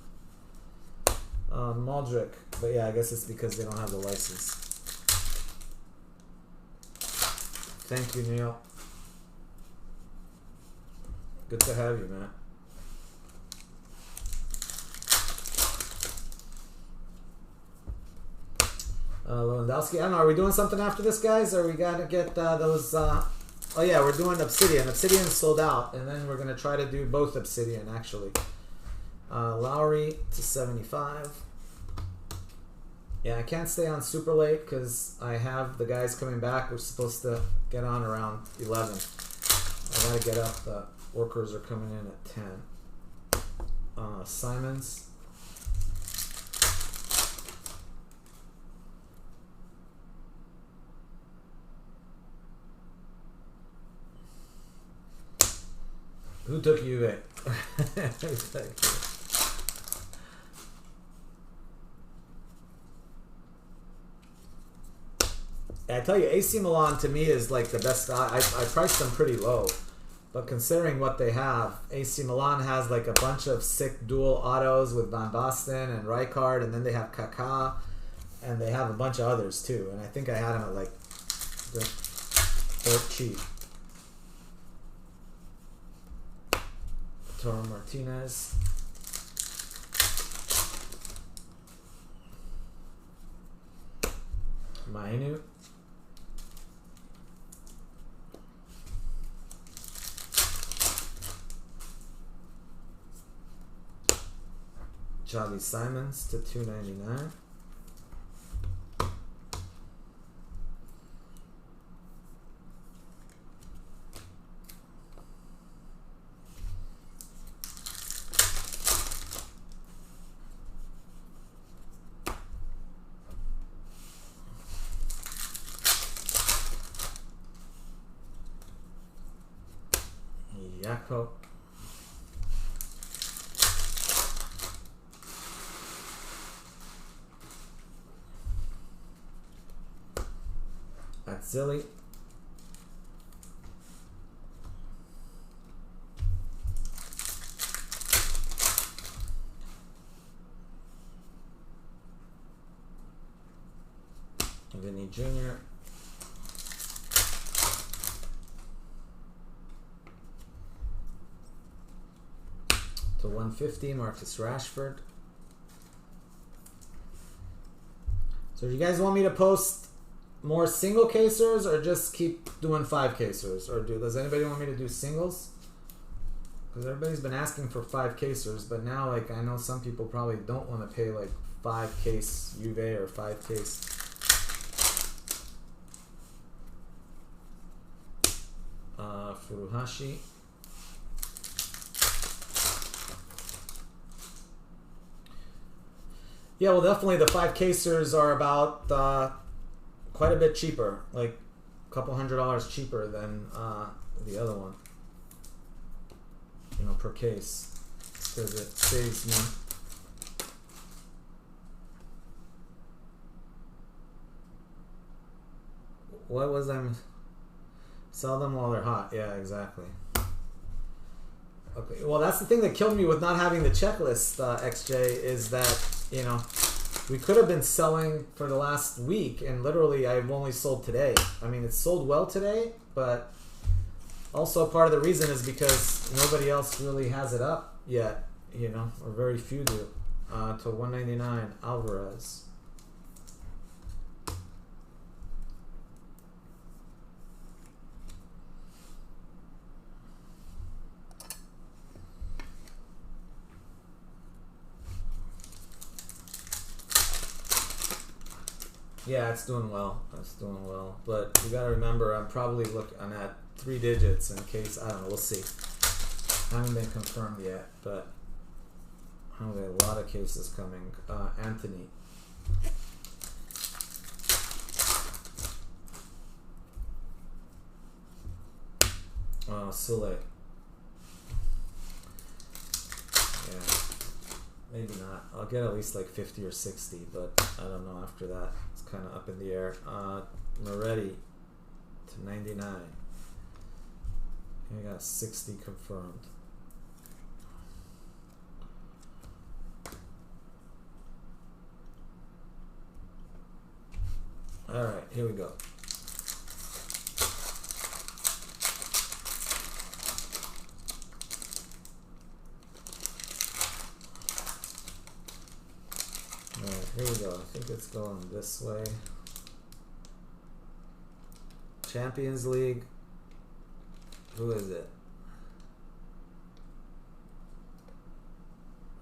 Modric, but yeah, I guess it's because they don't have the license. Thank you, Neil. Good to have you, man. Lewandowski. I don't know. Are we doing something after this, guys? Or we got to get those... oh, yeah, we're doing Obsidian. Obsidian sold out. And then we're going to try to do both Obsidian, actually. Lowry to 75. Yeah, I can't stay on super late because I have the guys coming back. We're supposed to get on around 11. I got to get up. The workers are coming in at 10. Simons. Who took Juve? I tell you, AC Milan to me is like the best. I priced them pretty low, but considering what they have, AC Milan has like a bunch of sick dual autos with Van Basten and Rijkaard, and then they have Kaká, and they have a bunch of others too. And I think I had them at like Dirt cheap. Toro Martinez. Mainu. Charlie Simons to 299. Yako. Atzili. Vinny Jr. To 150, Marcus Rashford. So do you guys want me to post more single casers or just keep doing 5 casers? Or does anybody want me to do singles? Because everybody's been asking for 5 casers, but now like I know some people probably don't want to pay like 5 case Juve or 5 case. Furuhashi. Yeah, well, definitely the 5 casers are about quite a bit cheaper, like a couple $100 cheaper than the other one, you know, per case, because it saves me. What was I? Sell them while they're hot. Yeah, exactly. Okay, well, that's the thing that killed me with not having the checklist, XJ, is that, you know, we could have been selling for the last week, and literally I've only sold today. I mean, it's sold well today, but also part of the reason is because nobody else really has it up yet, you know, or very few do. To 199, Alvarez. Yeah, it's doing well. It's doing well. But you got to remember, I'm at 3 digits in case, I don't know, we'll see. Haven't been confirmed yet, but I know there are a lot of cases coming. Anthony. Sule. Yeah. Maybe not. I'll get at least like 50 or 60, but I don't know after that. It's kind of up in the air. Moretti to 99. I got 60 confirmed. All right, here we go. Here we go. I think it's going this way. Champions League. Who is it?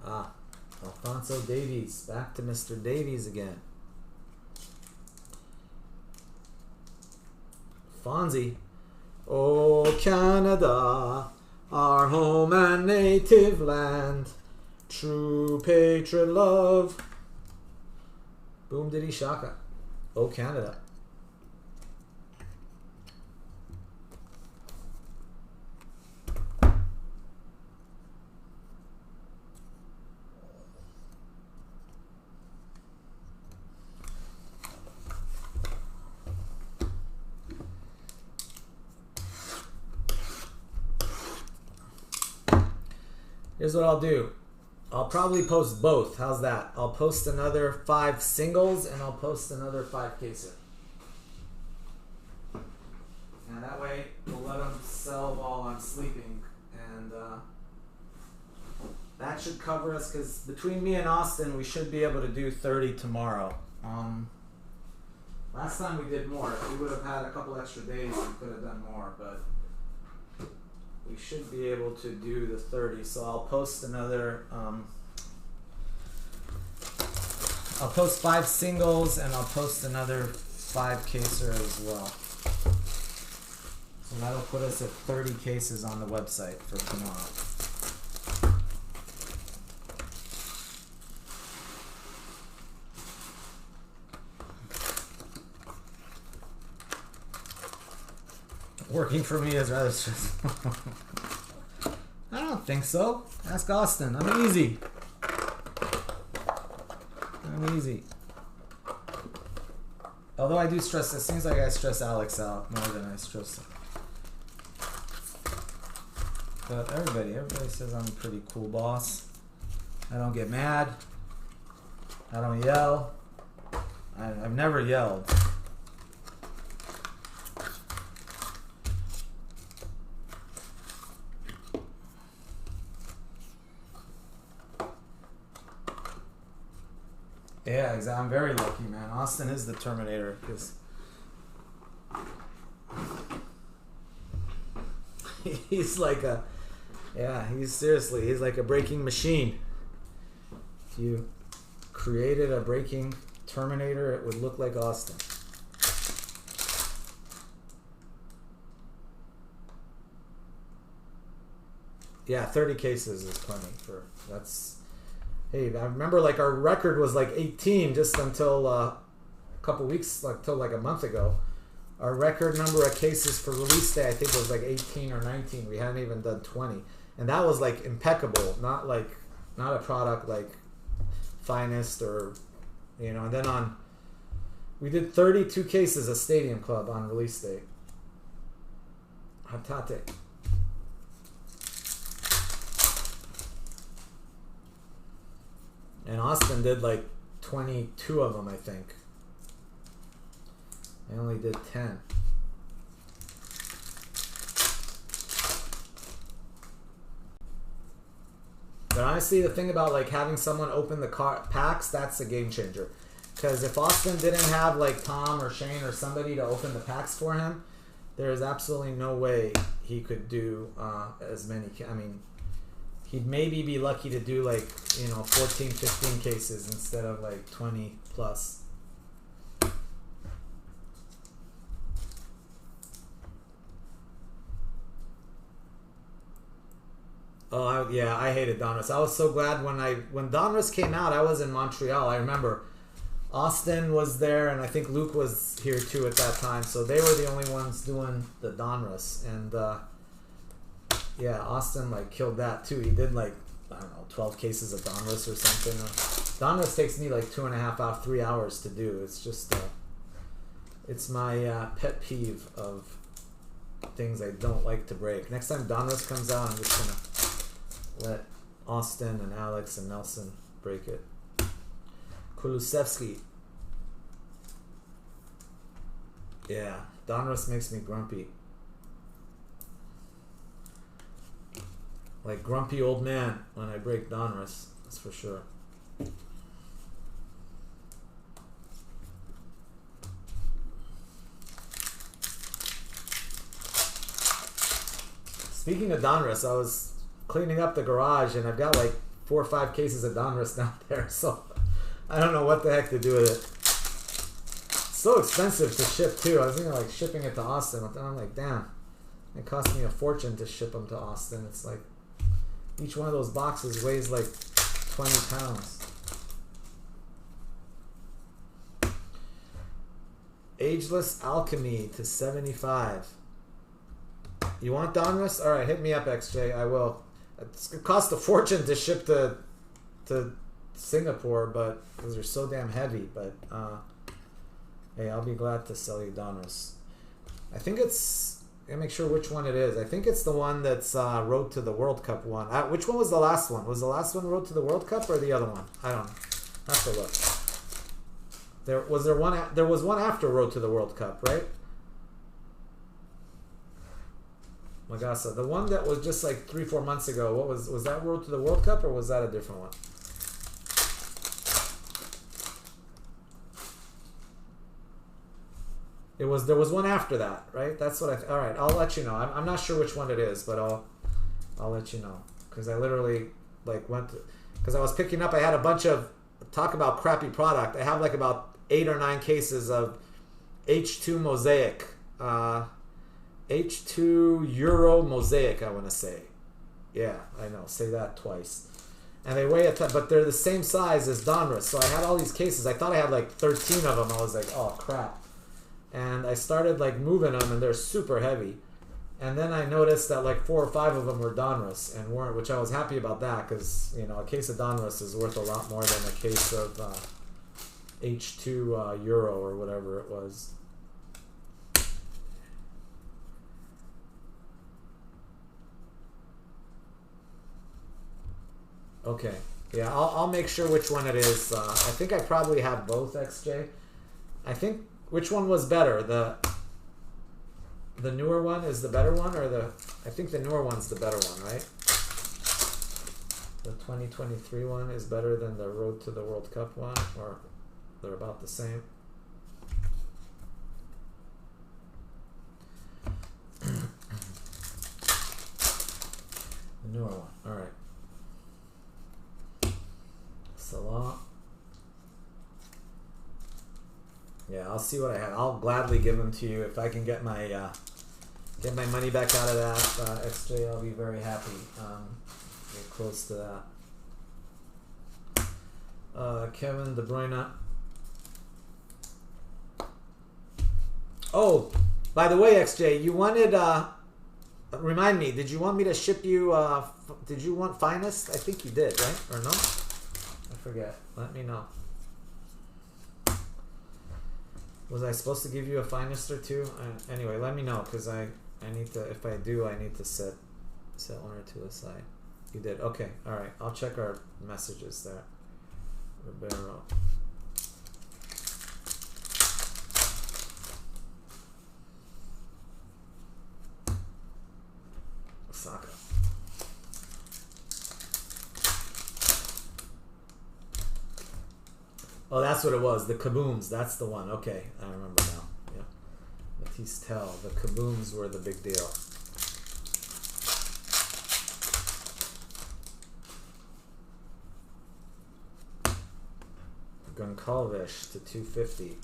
Alphonso Davies. Back to Mr. Davies again. Fonzie. Oh, Canada, our home and native land. True patriot love. Boom diddy shaka. Oh, Canada. Here's what I'll do. I'll probably post both. How's that? I'll post another 5 singles and I'll post another 5 caser. And That way, we'll let them sell while I'm sleeping, and that should cover us, because between me and Austin, we should be able to do 30 tomorrow. Last time we did more. If we would have had a couple extra days, we could have done more, but we should be able to do the 30. So I'll post another, I'll post 5 singles, and I'll post another 5 caser as well. So that'll put us at 30 cases on the website for tomorrow. Working for me is rather stressful. I don't think so. Ask Austin. I'm easy. I'm easy. Although I do stress, it seems like I stress Alex out more than I stress him. But everybody says I'm a pretty cool boss. I don't get mad. I don't yell. I've never yelled. Yeah, exactly. I'm very lucky, man. Austin is the Terminator, because he's like a, he's like a braking machine. If you created a braking Terminator, it would look like Austin. Yeah, 30 cases is plenty for, that's, hey, I remember like our record was like 18 just until a couple weeks, like till like a month ago. Our record number of cases for release day, I think, was like 18 or 19. We hadn't even done 20. And that was like impeccable, not a product like Finest or, you know, and then we did 32 cases of Stadium Club on release day. Hatate. And Austin did like 22 of them, I think. I only did 10. But honestly, the thing about like having someone open the packs, that's a game changer. Because if Austin didn't have like Tom or Shane or somebody to open the packs for him, there's absolutely no way he could do as many. I mean, he'd maybe be lucky to do like, you know, 14, 15 cases instead of like 20 plus. Oh, yeah, I hated Donruss. I was so glad when Donruss came out, I was in Montreal. I remember Austin was there, and I think Luke was here too at that time. So they were the only ones doing the Donruss. And yeah, Austin like killed that too. He did like, I don't know, 12 cases of Donruss or something. Donruss takes me like 2.5 3 hours to do. It's just, it's my pet peeve of things I don't like to break. Next time Donruss comes out, I'm just gonna let Austin and Alex and Nelson break it. Kulusevski. Yeah, Donruss makes me grumpy. Like grumpy old man when I break Donruss, that's for sure. Speaking of Donruss, I was cleaning up the garage and I've got like 4 or 5 cases of Donruss down there, so I don't know what the heck to do with it. It's so expensive to ship too. I was thinking like shipping it to Austin, but then I'm like, damn, it cost me a fortune to ship them to Austin. It's like each one of those boxes weighs like 20 pounds. Ageless Alchemy to 75. You want Donruss? All right, hit me up, XJ. I will. It's gonna cost a fortune to ship to Singapore, but because they're so damn heavy. But hey, I'll be glad to sell you Donruss. I think it's. I gotta make sure which one it is. I think it's the one that's Road to the World Cup one. Which one was the last one? Was the last one Road to the World Cup or the other one? I don't know. I have to look. There was one after Road to the World Cup, right? Magasa. The one that was just like 3-4 months ago. What was that Road to the World Cup, or was that a different one? There was one after that, right? That's what all right, I'll let you know. I'm not sure which one it is, but I'll let you know, because I literally like because I was picking up. I had a bunch of talk about crappy product. I have like about 8 or 9 cases of H2 Mosaic, H2 Euro Mosaic. I want to say, yeah, I know. Say that twice. And they weigh a ton, but they're the same size as Donruss. So I had all these cases. I thought I had like 13 of them. I was like, oh crap. And I started like moving them, and they're super heavy. And then I noticed that like 4 or 5 of them were Donruss and weren't, which I was happy about that, because you know, a case of Donruss is worth a lot more than a case of H2 Euro or whatever it was. Okay, yeah, I'll make sure which one it is. I think I probably have both, XJ. I think, which one was better? The newer one is the better one, or I think the newer one's the better one, right? The 2023 one is better than the Road to the World Cup one, or they're about the same? The newer one, all right. Salah. Yeah, I'll see what I have. I'll gladly give them to you if I can get my money back out of that. XJ, I'll be very happy. Get close to that. Kevin De Bruyne. Oh, by the way, XJ, you wanted. Remind me. Did you want me to ship you? Did you want Finest? I think you did, right? Or no? I forget. Let me know. Was I supposed to give you a Finest or two? Anyway, let me know, because I need to. If I do, I need to set 1 or 2 aside. You did. Okay. All right. I'll check our messages there. Ribeiro. Osaka. Oh, that's what it was. The kabooms. That's the one. Okay, I remember now. Yeah. Matisse Tell. The kabooms were the big deal. Gunkalvish to 250.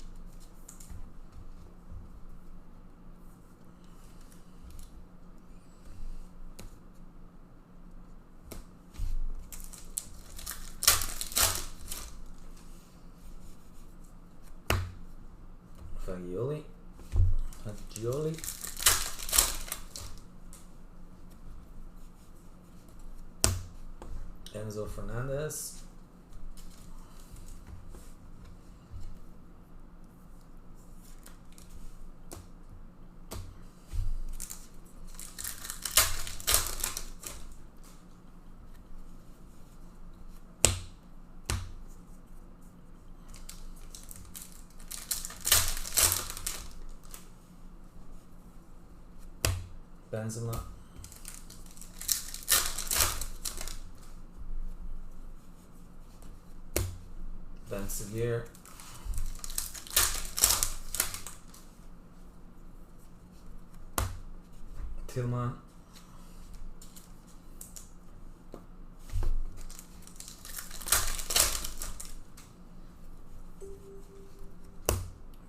Fagioli. Enzo Fernandez. Benzema. Ben Sevier. Tillman.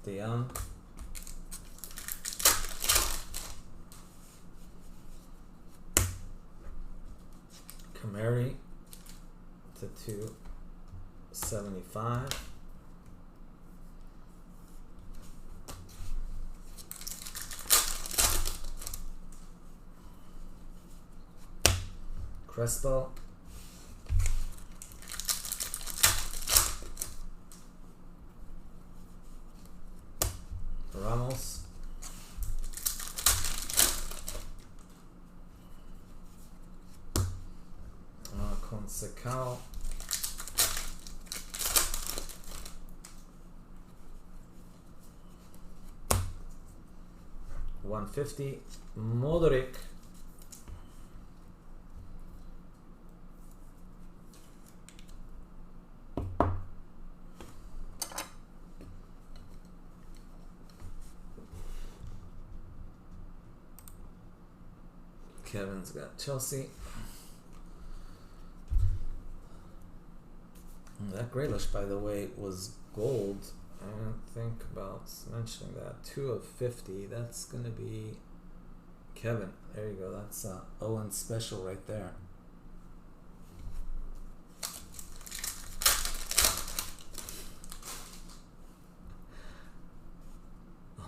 De Jong. Camary to 275. Crespo. Ramos. Consecao. $150. Modric Kevin's got Chelsea. That Grealish, by the way, was gold. I didn't think about mentioning that. 2 of 50. That's going to be Kevin. There you go. That's Owen special right there.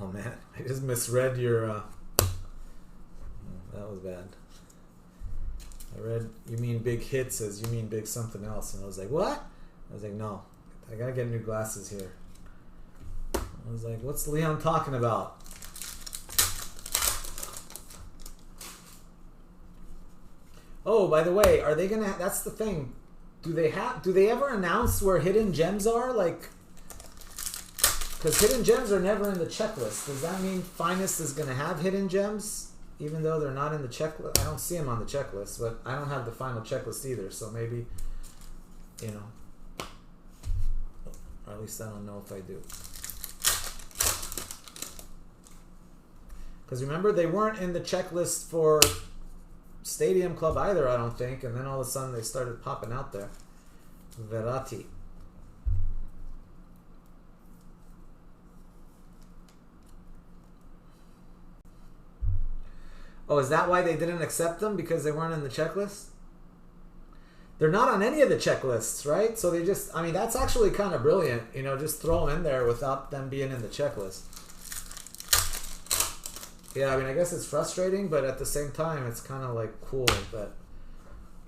Oh man, I just misread your... that was bad. I read, you mean big hits as you mean big something else. And I was like, what? I was like, no. I gotta get new glasses here. I was like, what's Leon talking about? Oh, by the way, are they gonna... That's the thing. Do they ever announce where hidden gems are? Like... Because hidden gems are never in the checklist. Does that mean Finest is going to have hidden gems, even though they're not in the checklist? I don't see them on the checklist, but I don't have the final checklist either. So maybe, you know, or at least I don't know if I do. Because remember, they weren't in the checklist for Stadium Club either, I don't think. And then all of a sudden they started popping out there. Verratti. Oh, is that why they didn't accept them? Because they weren't in the checklist? They're not on any of the checklists, right? So they just, I mean, that's actually kind of brilliant. You know, just throw them in there without them being in the checklist. Yeah, I mean, I guess it's frustrating, but at the same time, it's kind of like cool that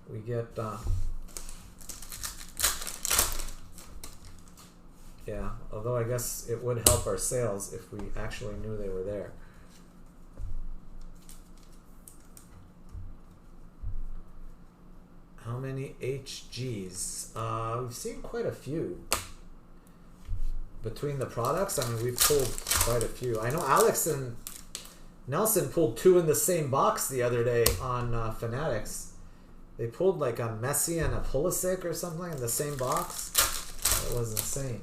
we get, yeah, although I guess it would help our sales if we actually knew they were there. How many HGs? We've seen quite a few. Between the products, I mean, we've pulled quite a few. I know Alex and Nelson pulled 2 in the same box the other day on Fanatics. They pulled like a Messi and a Pulisic or something in the same box. That was insane.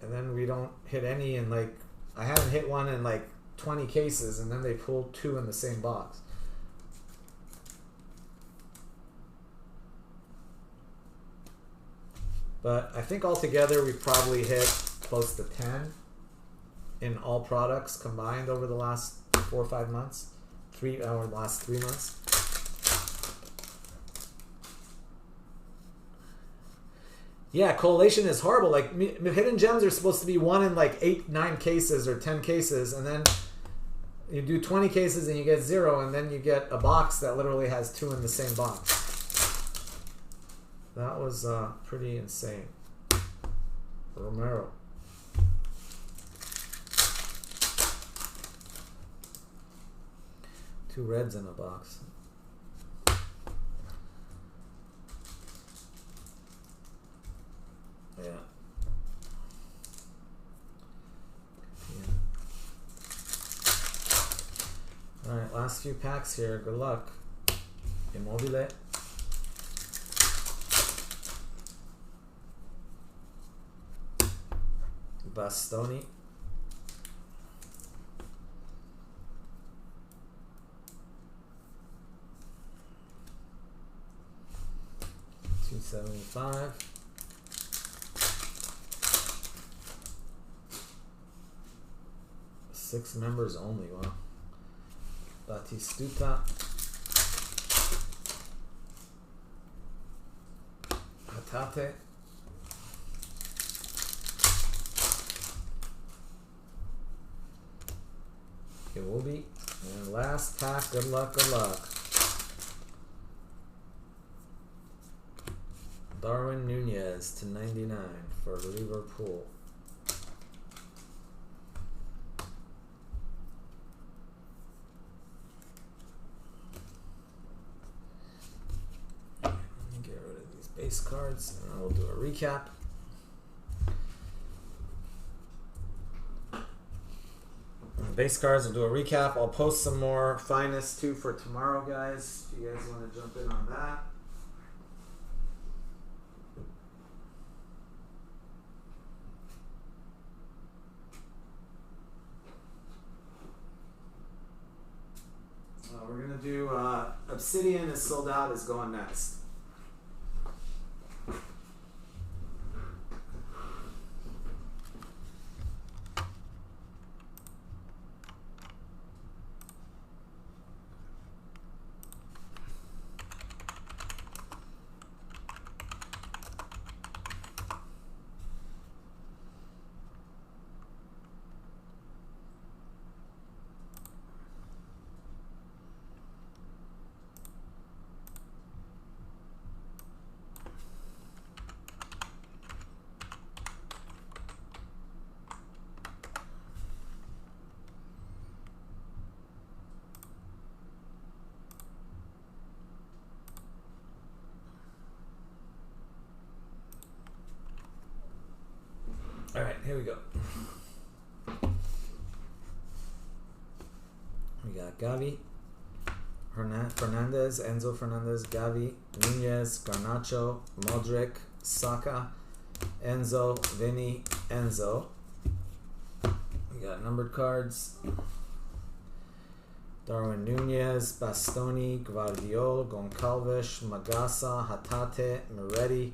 And then we don't hit any in like... I haven't hit one in like 20 cases, and then they pulled 2 in the same box. But I think altogether we probably hit close to 10 in all products combined over the last 4 or 5 months. Or last 3 months. Yeah, collation is horrible. Like, hidden gems are supposed to be 1 in like 8, 9 cases or 10 cases, and then you do 20 cases and you get 0, and then you get a box that literally has 2 in the same box. That was pretty insane. Romero. Two reds in a box. Yeah. All right, last few packs here. Good luck. Immobile. Bastoni. $275. Six members only. Wow. Batistuta. Hatate. It will be. And last pack, good luck, good luck. Darwin Nunez to 99 for Liverpool. Let me get rid of these base cards and we'll do a recap. Base cards, I'll do a recap. I'll post some more finest too for tomorrow, guys. If you guys want to jump in on that. We're going to to do Obsidian is sold out, is going next. All right, here we go. We got Gavi, Fernandez, Enzo Fernandez, Gavi, Nunez, Garnacho, Modric, Saka, Enzo, Vinny, Enzo. We got numbered cards. Darwin Nunez, Bastoni, Gvardiol, Goncalves, Magasa, Hatate, Moretti,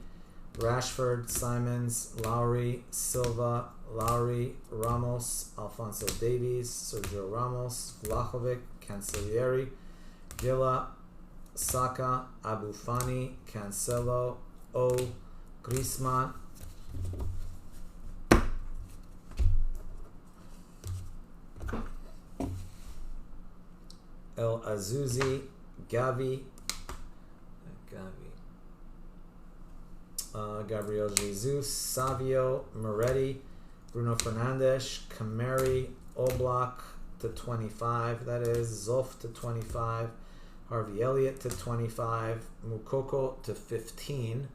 Rashford, Simons, Lowry, Silva, Lowry, Ramos, Alphonso Davies, Sergio Ramos, Vlahovic, Cancellieri, Gilla, Saka, Abu Fani, Cancelo, O, Griezmann, El Azuzi, Gavi, Gabriel Jesus, Savio, Moretti, Bruno Fernandes, Kamari, Oblak to 25, that is, Zoff to 25, Harvey Elliott to 25, Mukoko to 15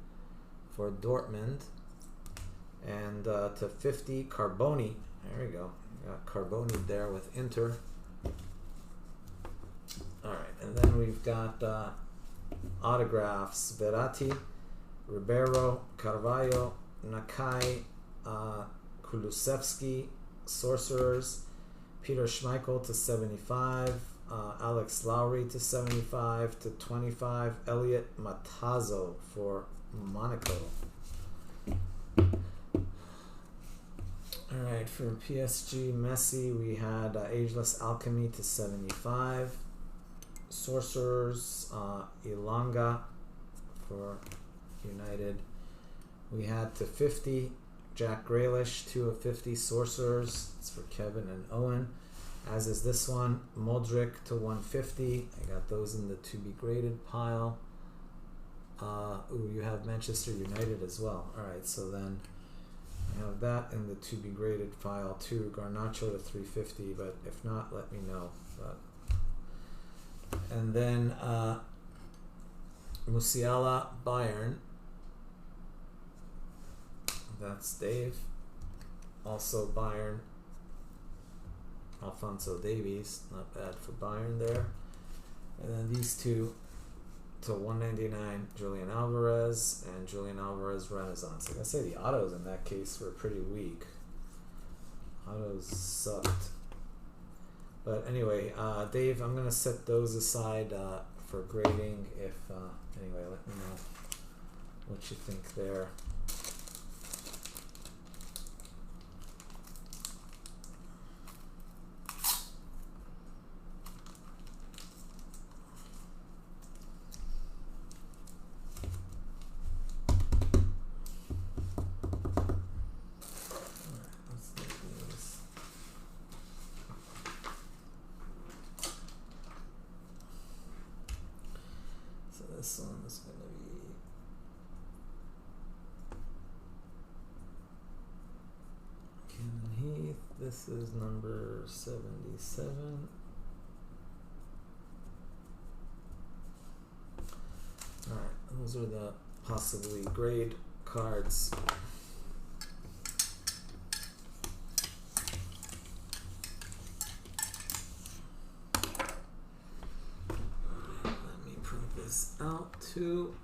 for Dortmund, and to 50, Carboni. There we go. Got Carboni there with Inter. Alright, and then we've got autographs, Verratti, Ribeiro, Carvalho, Nakai, Kulusevski, Sorcerers, Peter Schmeichel to 75, Alex Lowry to 75, to 25, Elliot Matazo for Monaco. Alright, for PSG Messi, we had Ageless Alchemy to 75, Sorcerers, Ilanga for United. We had to 50, Jack Grealish, 2 of 50, Sorcerers. It's for Kevin and Owen. As is this one, Modric to 150. I got those in the to be graded pile. You have Manchester United as well. Alright, so then I have that in the to be graded file too. Garnacho to 350, but if not, let me know. And then Musiala, Bayern. That's Dave. Also Bayern. Alphonso Davies, not bad for Bayern there. And then these two to 199, Julian Alvarez and Julian Alvarez Renaissance. Like I say, the autos in that case were pretty weak. Autos sucked. But anyway, Dave, I'm going to set those aside for grading. If anyway, let me know what you think there. This one is going to be Cannon Heath. This is number 77. Alright, those are the possibly grade cards. Out to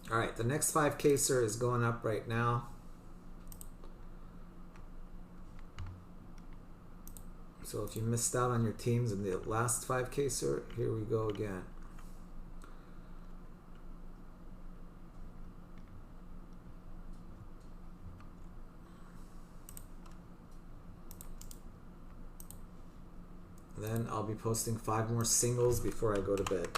All right, the next 5 caser is going up right now. So if you missed out on your teams in the last 5 caser, here we go again. Then I'll be posting 5 more singles before I go to bed.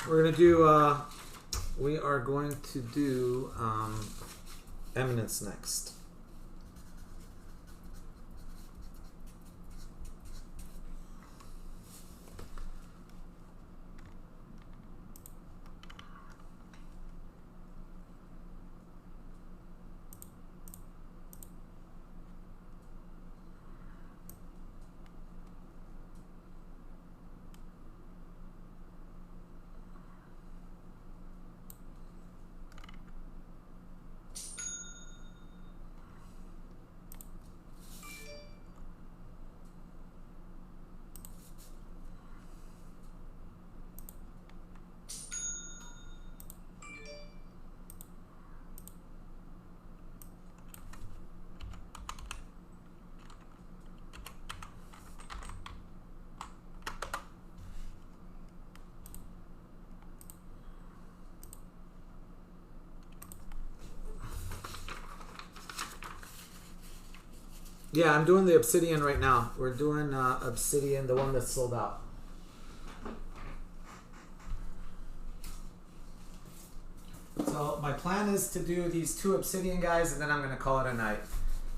We're gonna do. We are going to do Eminence next. Yeah, I'm doing the Obsidian right now. We're doing Obsidian, the one that's sold out. So my plan is to do these 2 Obsidian guys, and then I'm going to call it a night.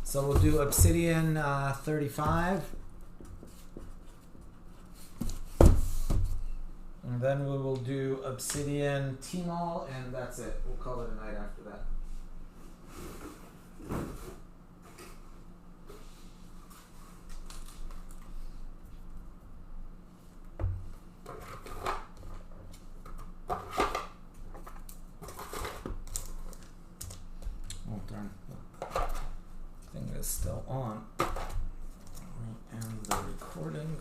So we'll do Obsidian 35. And then we will do Obsidian T-Mall, and that's it. We'll call it a night after that. Oh darn, the thing is still on. Let me end the recording.